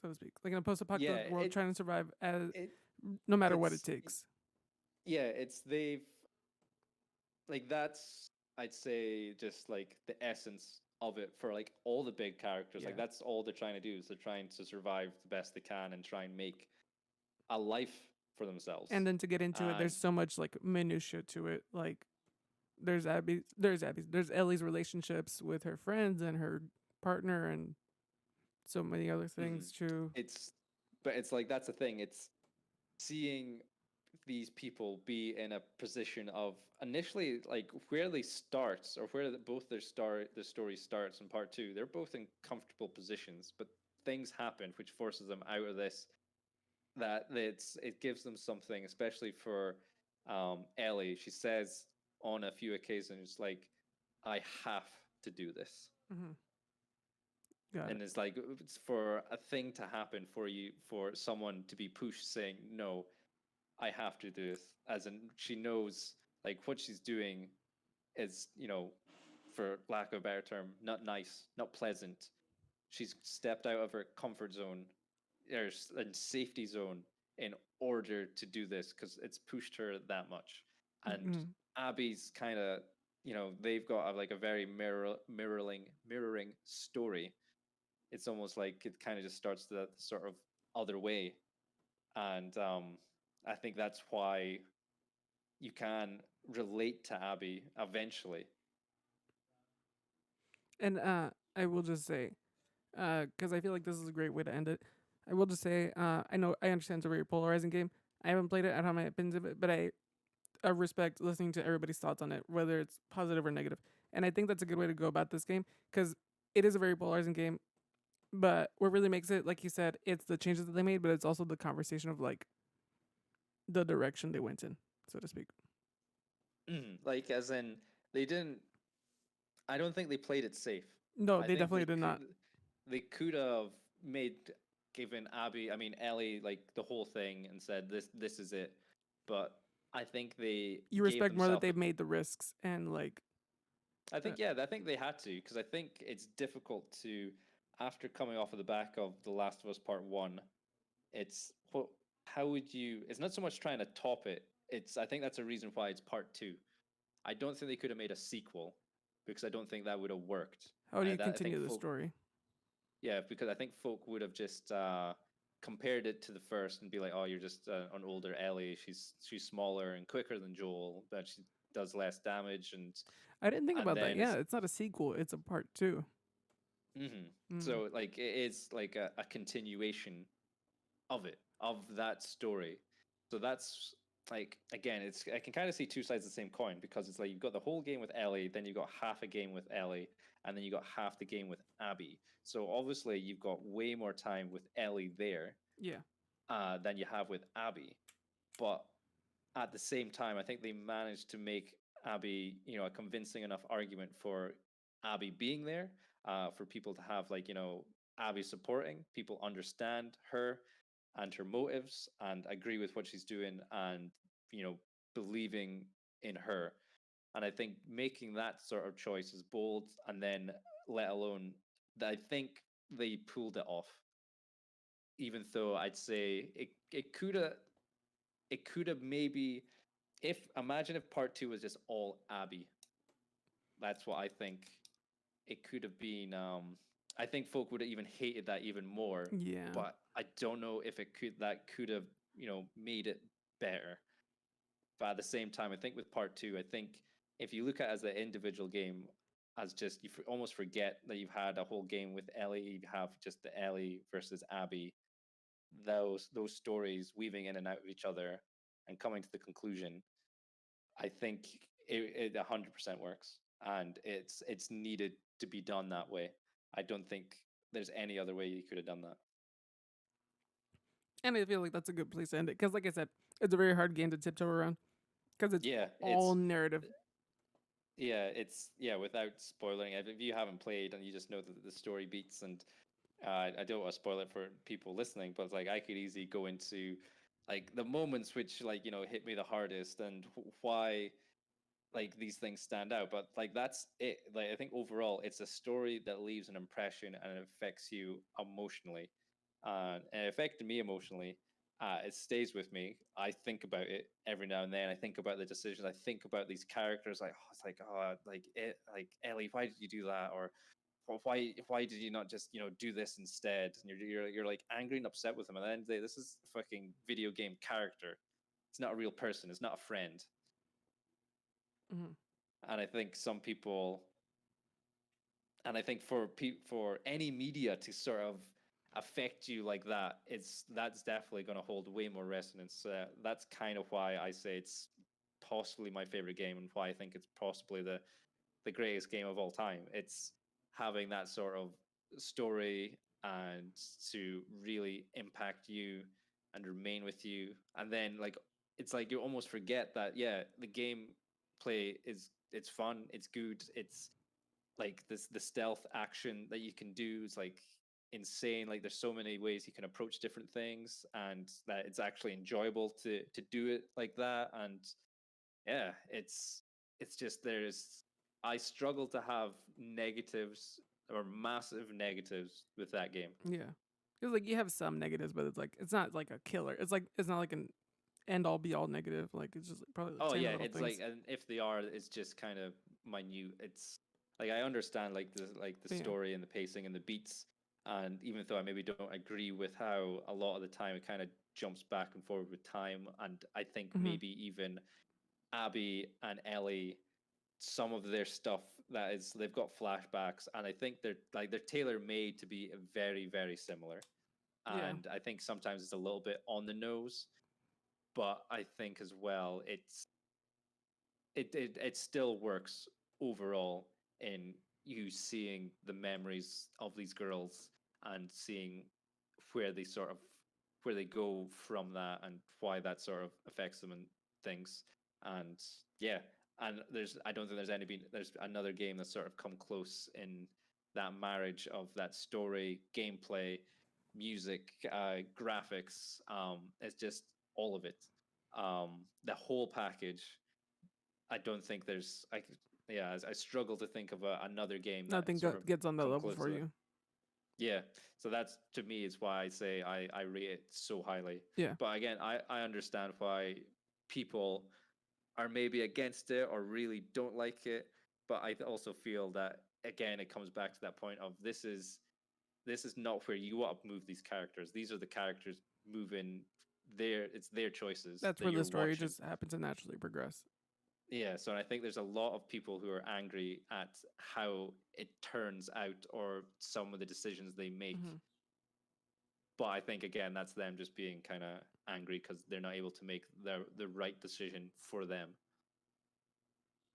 so to speak, like in a Yeah, post-apocalyptic world trying to survive as it no matter what it it's takes. yeah, it's they've like that's I'd say just like the essence of it for like all the big characters. Like Yeah, that's all they're trying to do is they're trying to survive the best they can and try and make a life for and themselves. then to get into it, And there's so much like minutia to it. Like there's Ellie's relationships with her friends and her partner, and so many other mhm, things too. it's but it's like that's the thing. It's seeing these people be in a position of initially like where they start or where both their story starts in part two, they're both in comfortable positions, but things happen which forces them out of this, that it gives them something, especially for Ellie. She says on a few occasions like, I have to do this. Hmm. Got it. And it's like it's for a thing to happen for you, for someone to be pushed saying no, I have to do this, as in she knows like what she's doing is, for lack of a better term, not nice, not pleasant. She's stepped out of her comfort zone and safety zone in order to do this because it's pushed her that much. And Hmm. Abby's kind of they've got like a very mirroring story. It's almost like it kind of just starts the sort of other way, and I think that's why you can relate to Abby eventually. And I will just say, because I feel like this is a great way to end it. I will just say, I understand it's a very polarizing game. I haven't played it. I don't have my opinions of it, but I respect listening to everybody's thoughts on it, whether it's positive or negative. And I think that's a good way to go about this game because it is a very polarizing game. But what really makes it, like you said, it's the changes that they made, but it's also the conversation of like the direction they went in, so to speak. Like, as in, they didn't. I don't think they played it safe. No, I they think definitely did not. they could have made given Abby, I mean Ellie, like the whole thing and said this is it. But I think they You gave respect more that themselves they've made the risks and like, I think yeah, I think they had to because I think it's difficult to after coming off of the back of The Last of Us Part 1, it's what how would you it's not so much trying to top it. It's I think that's a reason why it's part 2. I don't think they could have made a sequel because I don't think that would have worked. how do you I think continue the folk story? Yeah, because I think folk would have just compared it to the first and be like, "Oh, you're just an older Ellie. She's smaller and quicker than Joel, but she does less damage." I didn't think And about that. then Yeah, it's it's not a sequel; it's a part two. Mm. so like it is like a continuation of it of that story. So that's like again, it's I can kind of see two sides of the same coin because it's like you've got the whole game with Ellie, then you've got half a game with Ellie, and then you got half the game with Abby. So obviously you've got way more time with Ellie there Yeah, than you have with Abby. But at the same time, I think they managed to make Abby, a convincing enough argument for Abby being there, for people to have like, Abby supporting, people understand her and her motives and agree with what she's doing and, you know, believing in her. And I think making that sort of choice is bold and then let alone that I think they pulled it off. Even though I'd say it could have maybe if imagine if part 2 was just all Abby. That's what I think it could have been. I think folk would have even hated that even more, yeah. but I don't know if it could have made it better. But at the same time, I think with part 2, I think if you look at it as an individual game, as just almost forget that you've had a whole game with Ellie, you have just the Ellie versus Abby, those stories weaving in and out of each other and coming to the conclusion. I think it 100% works, and it's needed to be done that way. I don't think there's any other way you could have done that. And I feel like that's a good place to end it because, like I said, it's a very hard game to tiptoe around because it's Yeah, all narrative. it's without spoiling it. If you haven't played and you just know the story beats, and I don't want to spoil it for people listening, but like I could easily go into like the moments which like hit me the hardest and why like these things stand out, but like that's it. Like I think overall it's a story that leaves an impression and it affects you emotionally, and it affected me emotionally. It stays with me. I think about it every now and then. I think about the decisions. I think about these characters. Like it's like like Ellie, why did you do that? Or why did you not just do this instead? And you're like angry and upset with them. And then this is a fucking video game character. It's not a real person. It's not a friend. Mm-hmm. And I think some people, and I think for any media to sort of affect you like that, that's definitely going to hold way more resonance. That's kind of why I say it's possibly my favorite game and why I think it's possibly the greatest game of all time. It's having that sort of story and to really impact you and remain with you, and then like it's like you almost forget that the game play is it's fun, it's good, it's like this the stealth action that you can do is like insane. Like there's so many ways you can approach different things and that it's actually enjoyable to do it like that. And yeah, it's just there's I struggle to have negatives or massive negatives with that game. Yeah, because like you have some negatives, but it's not like a killer. It's not like an end all be all negative. Like it's just like, probably like Oh 10 yeah, little it's like, things. and if they are, it's just kind of minute. It's like I understand like the Yeah. story and the pacing and the beats, and even though I maybe don't agree with how a lot of the time it kind of jumps back and forward with time, and I think Hmm. maybe even Abby and Ellie, some of their stuff that is they've got flashbacks, and I think they're tailor made to be very very similar, Yeah. and I think sometimes it's a little bit on the nose, but I think as well it still works overall in you seeing the memories of these girls and seeing where they sort of where they go from that and why that sort of affects them and things. And yeah, and I don't think there's another game that's sort of come close in that marriage of that story, gameplay, music, graphics. It's just all of it. The whole package. I don't think there's yeah, I struggle to think of another game that Nothing sort of gets on that come level close for to that. you. Yeah, so that's to me is why I say I rate it so highly. Yeah. But again, I understand why people are maybe against it or really don't like it. But I also feel that again, it comes back to that point of this is not where you want to move these characters. These are the characters moving it's their choices That's that where the you're story watching. just happens to naturally progress. Yeah, so I think there's a lot of people who are angry at how it turns out or some of the decisions they make. Hmm. But I think again, that's them just being kind of angry because they're not able to make the right decision for them.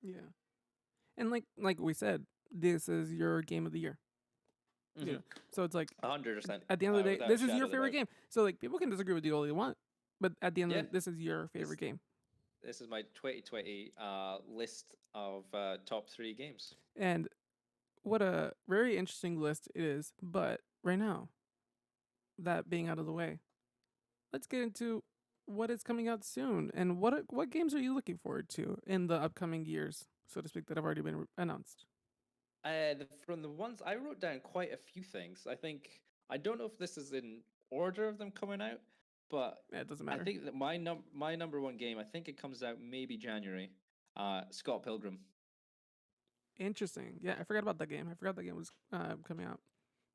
Yeah. And like we said, this is your game of the year. You know, Mm-hmm. so it's like 100%, at the end of the day, without a this is your shadow of a favorite doubt. game. So like people can disagree with you all they want, but at the end Yeah, of this is your this favorite game. this is my 2020 list of top three games. And what a very interesting list it is. But right now, that being out of the way, let's get into what is coming out soon and what games are you looking forward to in the upcoming years, so to speak, that have already been announced. From the ones I wrote down quite a few things. I think I don't know if this is in order of them coming out, but Yeah, it doesn't I matter. think that my number one game. I think it comes out maybe January. Scott Pilgrim. Interesting. Yeah, I forgot about that game. I forgot that game was coming out.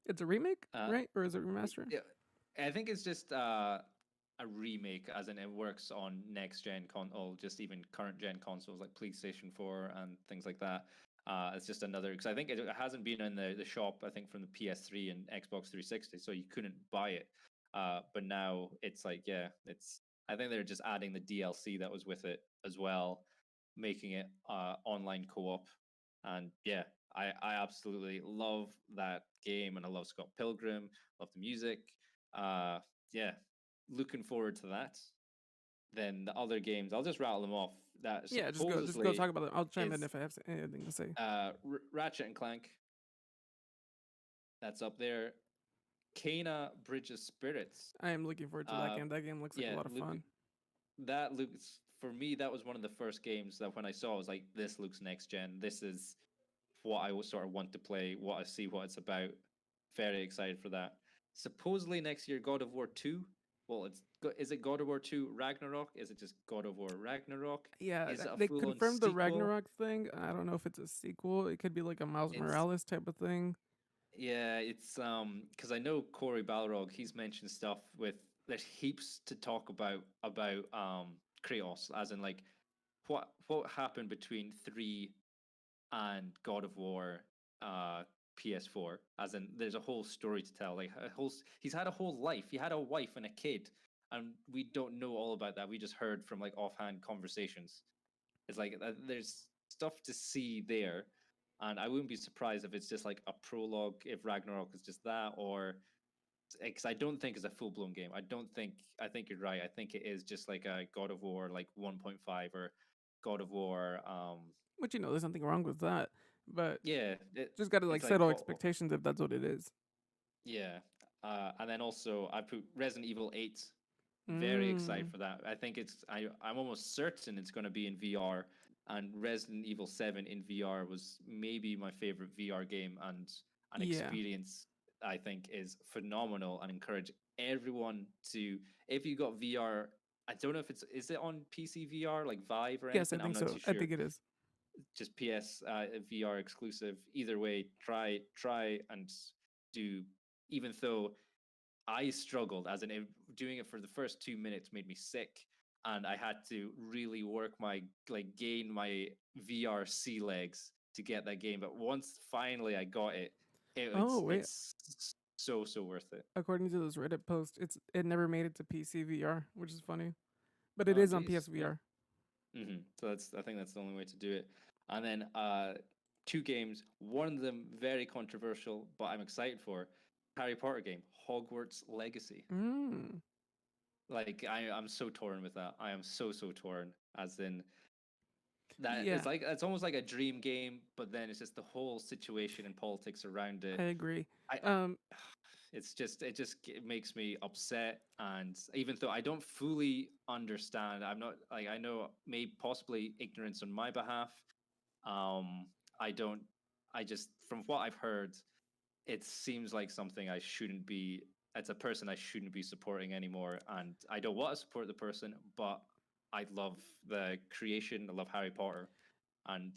It's a remake, Uh, right? Or is it remaster? yeah, I think it's just a remake, as in it works on next gen or just even current gen consoles like PlayStation 4 and things like that. It's just another because I think it hasn't been in the shop. I think from the PS3 and Xbox 360, so you couldn't buy it. But now it's like yeah, it's. I think they're just adding the DLC that was with it as well, making it online co-op. And yeah, I absolutely love that game, and I love Scott Pilgrim. Love the music. Uh, yeah, looking forward to that. Then the other games, I'll just rattle them off. That Yeah, just go supposedly talk about it. I'll chime in is if I have anything to say. Ratchet and Clank. That's up there. Kena Bridge of Spirits. I am looking forward to that Uh, game. That game looks like a yeah, lot of fun. that looks for me. That was one of the first games that when I saw, I was like, "This looks next gen. This is what I would sort of want to play. What I see, what it's about." Very excited for that. Supposedly next year, God of War 2. Well, is it God of War 2 Ragnarok? Is it just God of War Ragnarok? Yeah, Is it a they full on confirmed the sequel? Ragnarok thing. I don't know if it's a sequel. It could be like a Miles It's Morales type of thing. yeah, it's because I know Corey Balrog. He's mentioned stuff with there's heaps to talk about Kratos, as in like what happened between 3 and God of War PS4, as in there's a whole story to tell, like he's had a whole life. He had a wife and a kid, and we don't know all about that. We just heard from like offhand conversations. It's like there's stuff to see there, and I wouldn't be surprised if it's just like a prologue, if Ragnarok is just that, or because I don't think it's a full blown game. I don't think. I think you're right. I think it is just like a God of War like 1.5 or God of War. Which there's nothing wrong with that, but Yeah, just got to it's like like settle expectations if that's what it is. yeah, and then also I put Resident Evil 8. Very excited Mm, for that. I think I'm almost certain it's going to be in VR. And Resident Evil 7 in VR was maybe my favorite VR game, and an yeah. experience I think is phenomenal, and encourage everyone to, if you got VR. I don't know if is it on PC VR like Vive or Yes, I anything. I'm think not so. too I sure. think it is. just PS VR exclusive. Either way, try and do. Even though I struggled, as in doing it for the first 2 minutes made me sick, and I had to really work my gain my VR sea legs to get that game. But once finally I got it, Oh wait, it's so worth it. according to this Reddit post, it never made it to PC VR, which is funny, but it Oh is on geez, yeah. PSVR. So I think that's the only way to do it. And then two games. One of them very controversial, but I'm excited for. Harry Potter game, Hogwarts Legacy. Mm. Like I'm so torn with that. I am so torn. As in that Yeah, it's almost like a dream game, but then it's just the whole situation and politics around I it. agree. I Um, it makes me upset, and even though I don't fully understand, I'm not like I know maybe possibly ignorance on my behalf. um I don't I just from what I've heard, it seems like something I shouldn't be. It's a person I shouldn't be supporting anymore, and I don't want to support the person, but I love the creation. I love Harry Potter, and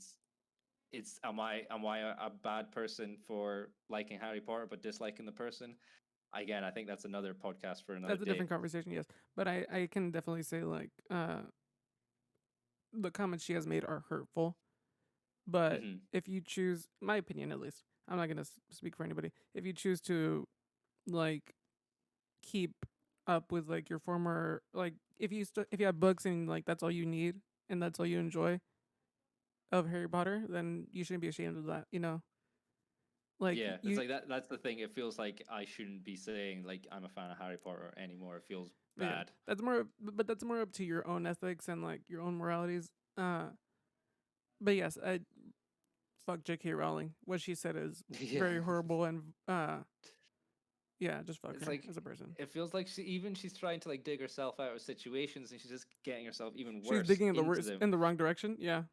it's am I a bad person for liking Harry Potter but disliking the person? Again, I think that's another podcast for another that's a day. different conversation, yes. But I can definitely say like the comments she has made are hurtful. But Hmm. if you choose, my opinion at least, I'm not gonna speak for anybody. If you choose to like keep up with like your former like if you have books and like that's all you need and that's all you enjoy of Harry Potter, then you shouldn't be ashamed of that. You know, like Yeah, it's you. like that. That's the thing. It feels like I shouldn't be saying like I'm a fan of Harry Potter anymore. It feels Yeah, bad. that's more, but that's more up to your own ethics and like your own moralities. But yes, I fuck J.K. Rowling. What she said is Yeah, very horrible, and yeah, just fuck it's her like as a person. it feels like she's trying to like dig herself out of situations, and she's just getting herself even She's worse digging in the into worst them. in the wrong direction. Yeah,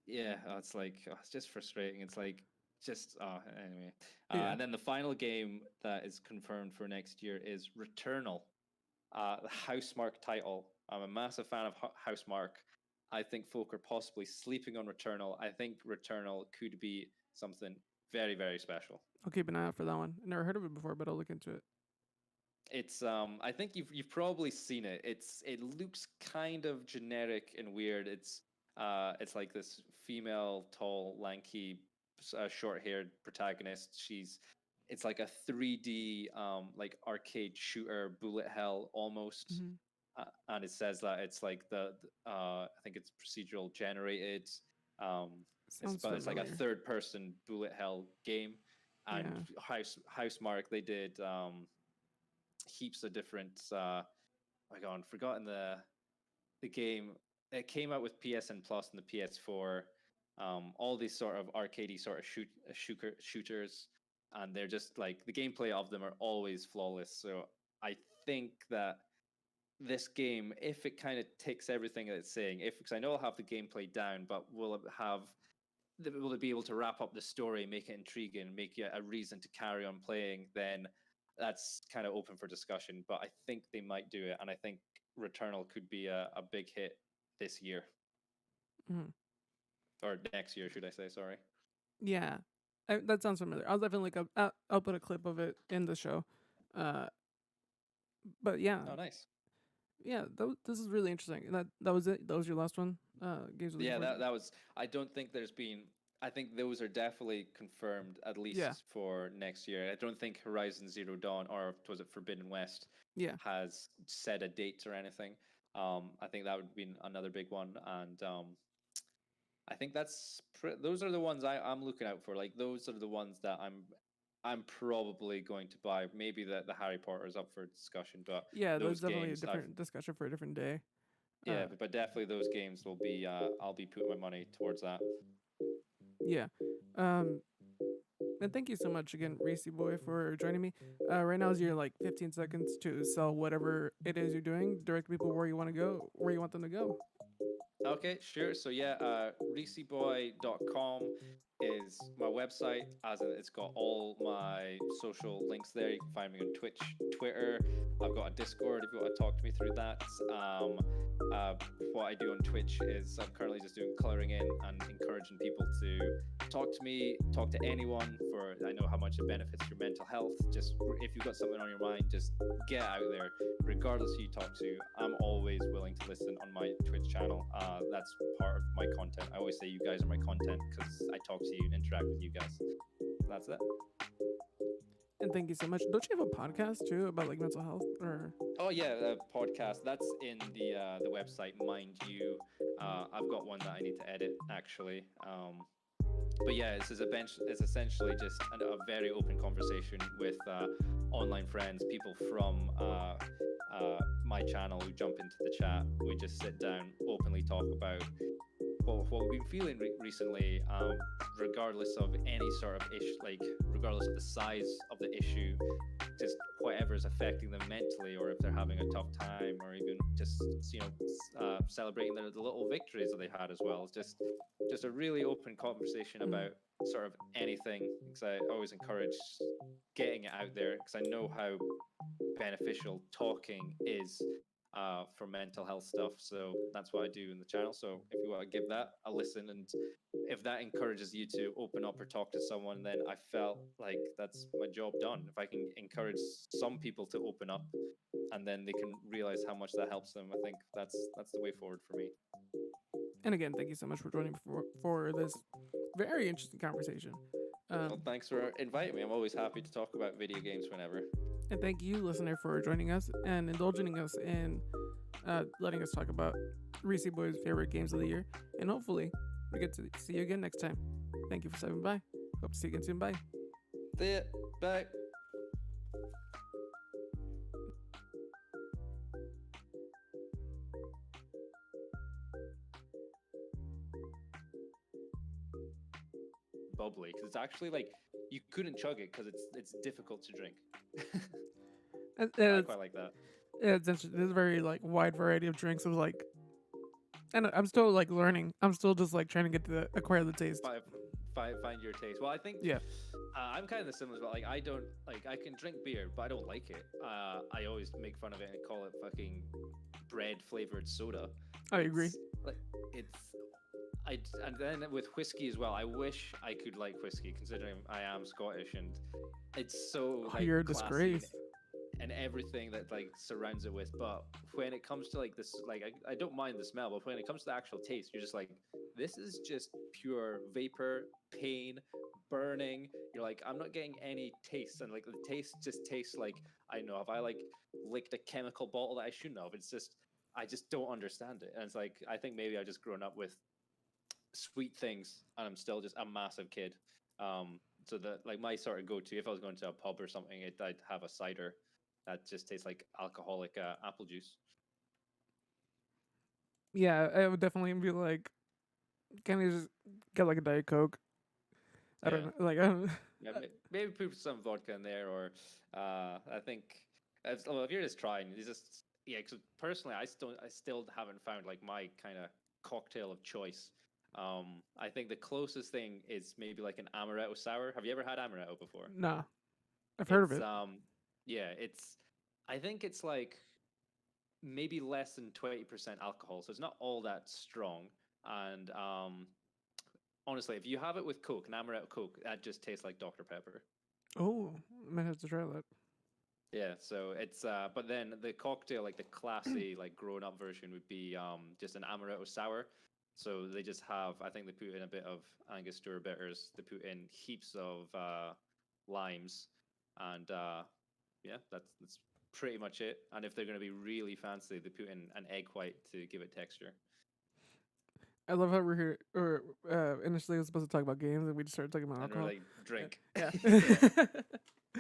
Yeah, it's like it's just frustrating. It's like just anyway. yeah. And then the final game that is confirmed for next year is Returnal, the Housemark title. I'm a massive fan of Housemark. I think folk are possibly sleeping on Returnal. I think Returnal could be something very special. I'll keep an eye out for that one. I never heard of it before, but I'll look into it. It's I think you've probably seen it. It looks kind of generic and weird. It's like this female, tall, lanky, short-haired protagonist. It's like a 3D like arcade shooter, bullet hell almost. Hmm. And it says that it's like I think it's procedural generated. Um, Sounds it's like a familiar. third person bullet hell game. And Yeah. Housemark, they did heaps of different. Oh my god, I've forgotten the game. It came out with PSN Plus and the PS4. All these sort of arcadey sort of shooters, and they're just like the gameplay of them are always flawless. So I think that this game, if it kind of takes everything that it's saying, if because I know I'll have the gameplay down, but will it be able to wrap up the story, make it intriguing, make it a reason to carry on playing? Then that's kind of open for discussion. But I think they might do it, and I think Returnal could be a big hit this year Hmm. or next year, should I say? Sorry. Yeah. That sounds familiar. I'll definitely look up. I'll put a clip of it in the show. Uh, but yeah, Oh, nice. yeah. This is really interesting. That was it. That was your last one. Games you're looking Yeah, forward that was. I don't think there's been. I think those are definitely confirmed at to. Yeah. least for next year. I don't think Horizon Zero Dawn or was it Forbidden West Yeah. has set a date or anything. I think that would be another big one, and I think those are the ones I'm looking out for. Like those are the ones that I'm probably going to buy. Maybe the Harry Potter is up for discussion, but Yeah. That's those definitely a games I've different discussion for a different day. yeah, but definitely those games will be I'll be putting my money towards that. Yeah. Um, and thank you so much again, Reese Boy, for joining me. Right now is your like 15 seconds to sell whatever it is you're doing. Direct people where you want to go, where you want them to go. Okay, sure. So yeah, ReecieBoy.com is my website. As in, it's got all my social links there. You can find me on Twitch, Twitter. I've got a Discord if you want to talk to me through that. Uh, what I do on Twitch is I'm currently just doing coloring in and encouraging people to talk to me, talk to anyone. For I know how much it benefits your mental health. Just if you've got something on your mind, just get out there regardless who you talk to. I'm always willing to listen on my Twitch channel. That's part of my content. I always say you guys are my content because I talk to you and interact with you guys. So that's it. And thank you so much. Don't you have a podcast too about like mental health or? Oh yeah, podcast. That's in the website. Mind you, I've got one that I need to edit actually. But yeah, it's essentially just a very open conversation with online friends, people from my channel who jump into the chat. We just sit down, openly talk about what we've been feeling recently, regardless of any sort of issue, like regardless of the size of the issue, just whatever is affecting them mentally, or if they're having a tough time, or even just celebrating the little victories that they had as well. It's just a really open conversation about sort of anything, because I always encourage getting it out there because I know how beneficial talking is for mental health stuff. So that's what I do in the channel. So if you want to give that a listen, and if that encourages you to open up or talk to someone, then I felt like that's my job done. If I can encourage some people to open up, and then they can realize how much that helps them, I think that's the way forward for me. And again, thank you so much for joining for this very interesting conversation. Well, thanks for inviting me. I'm always happy to talk about video games whenever. And thank you, listener, for joining us and indulging us in letting us talk about ReecieBoy's favorite games of the year. And hopefully, we get to see you again next time. Thank you for stopping by. Hope to see you again soon. Bye. See ya. Bye. Bubbly, because it's actually like you couldn't chug it because it's difficult to drink. I It's, quite like that. it's interesting. There's a very like wide variety of drinks. Of like, and I'm still like learning. I'm still just like trying to get to acquire the taste. Find your taste. Well, I think Yeah. I'm kind of the similar, but like I don't like I can drink beer, but I don't like it. I always make fun of it and call it fucking bread flavored soda. I agree. Like it's and then with whiskey as well. I wish I could like whiskey, considering I am Scottish, and it's so like You're a classy disgrace. and everything that like surrounds it with. But when it comes to like this, like I don't mind the smell, but when it comes to the actual taste, you're just like, this is just pure vapor, pain, burning. You're like, I'm not getting any taste, and like the taste just tastes like, I don't know, if I like licked a chemical bottle that I shouldn't have. It's just I just don't understand it, and it's like I think maybe I just grown up with sweet things, and I'm still just a massive kid. So that like my sort of go-to, if I was going to a pub or something, I'd have a cider that just tastes like alcoholic apple juice. Yeah, I would definitely be like, can you just get like a Diet Coke? I don't Yeah. know. Like, I don't. Yeah, maybe put some vodka in there, or I think well, if you're just trying, it's just yeah. Because personally, I still haven't found like my kind of cocktail of choice. I think the closest thing is maybe like an amaretto sour. Have you ever had amaretto before? Nah, I've heard of It's it. yeah, it's I think it's like maybe less than 20% alcohol, so it's not all that strong. And honestly, if you have it with Coke, an amaretto Coke, that just tastes like Dr. Pepper. Oh, I might have to try that. Yeah, so it's but then the cocktail, like the classy, like grown up version would be just an amaretto sour. So they just have, I think they put in a bit of Angostura bitters, they put in heaps of limes, and yeah, that's pretty much it. And if they're going to be really fancy, they put in an egg white to give it texture. I love how we're here. Or initially, I was supposed to talk about games, and we just started talking about And we're alcohol. like, drink. Yeah. Yeah.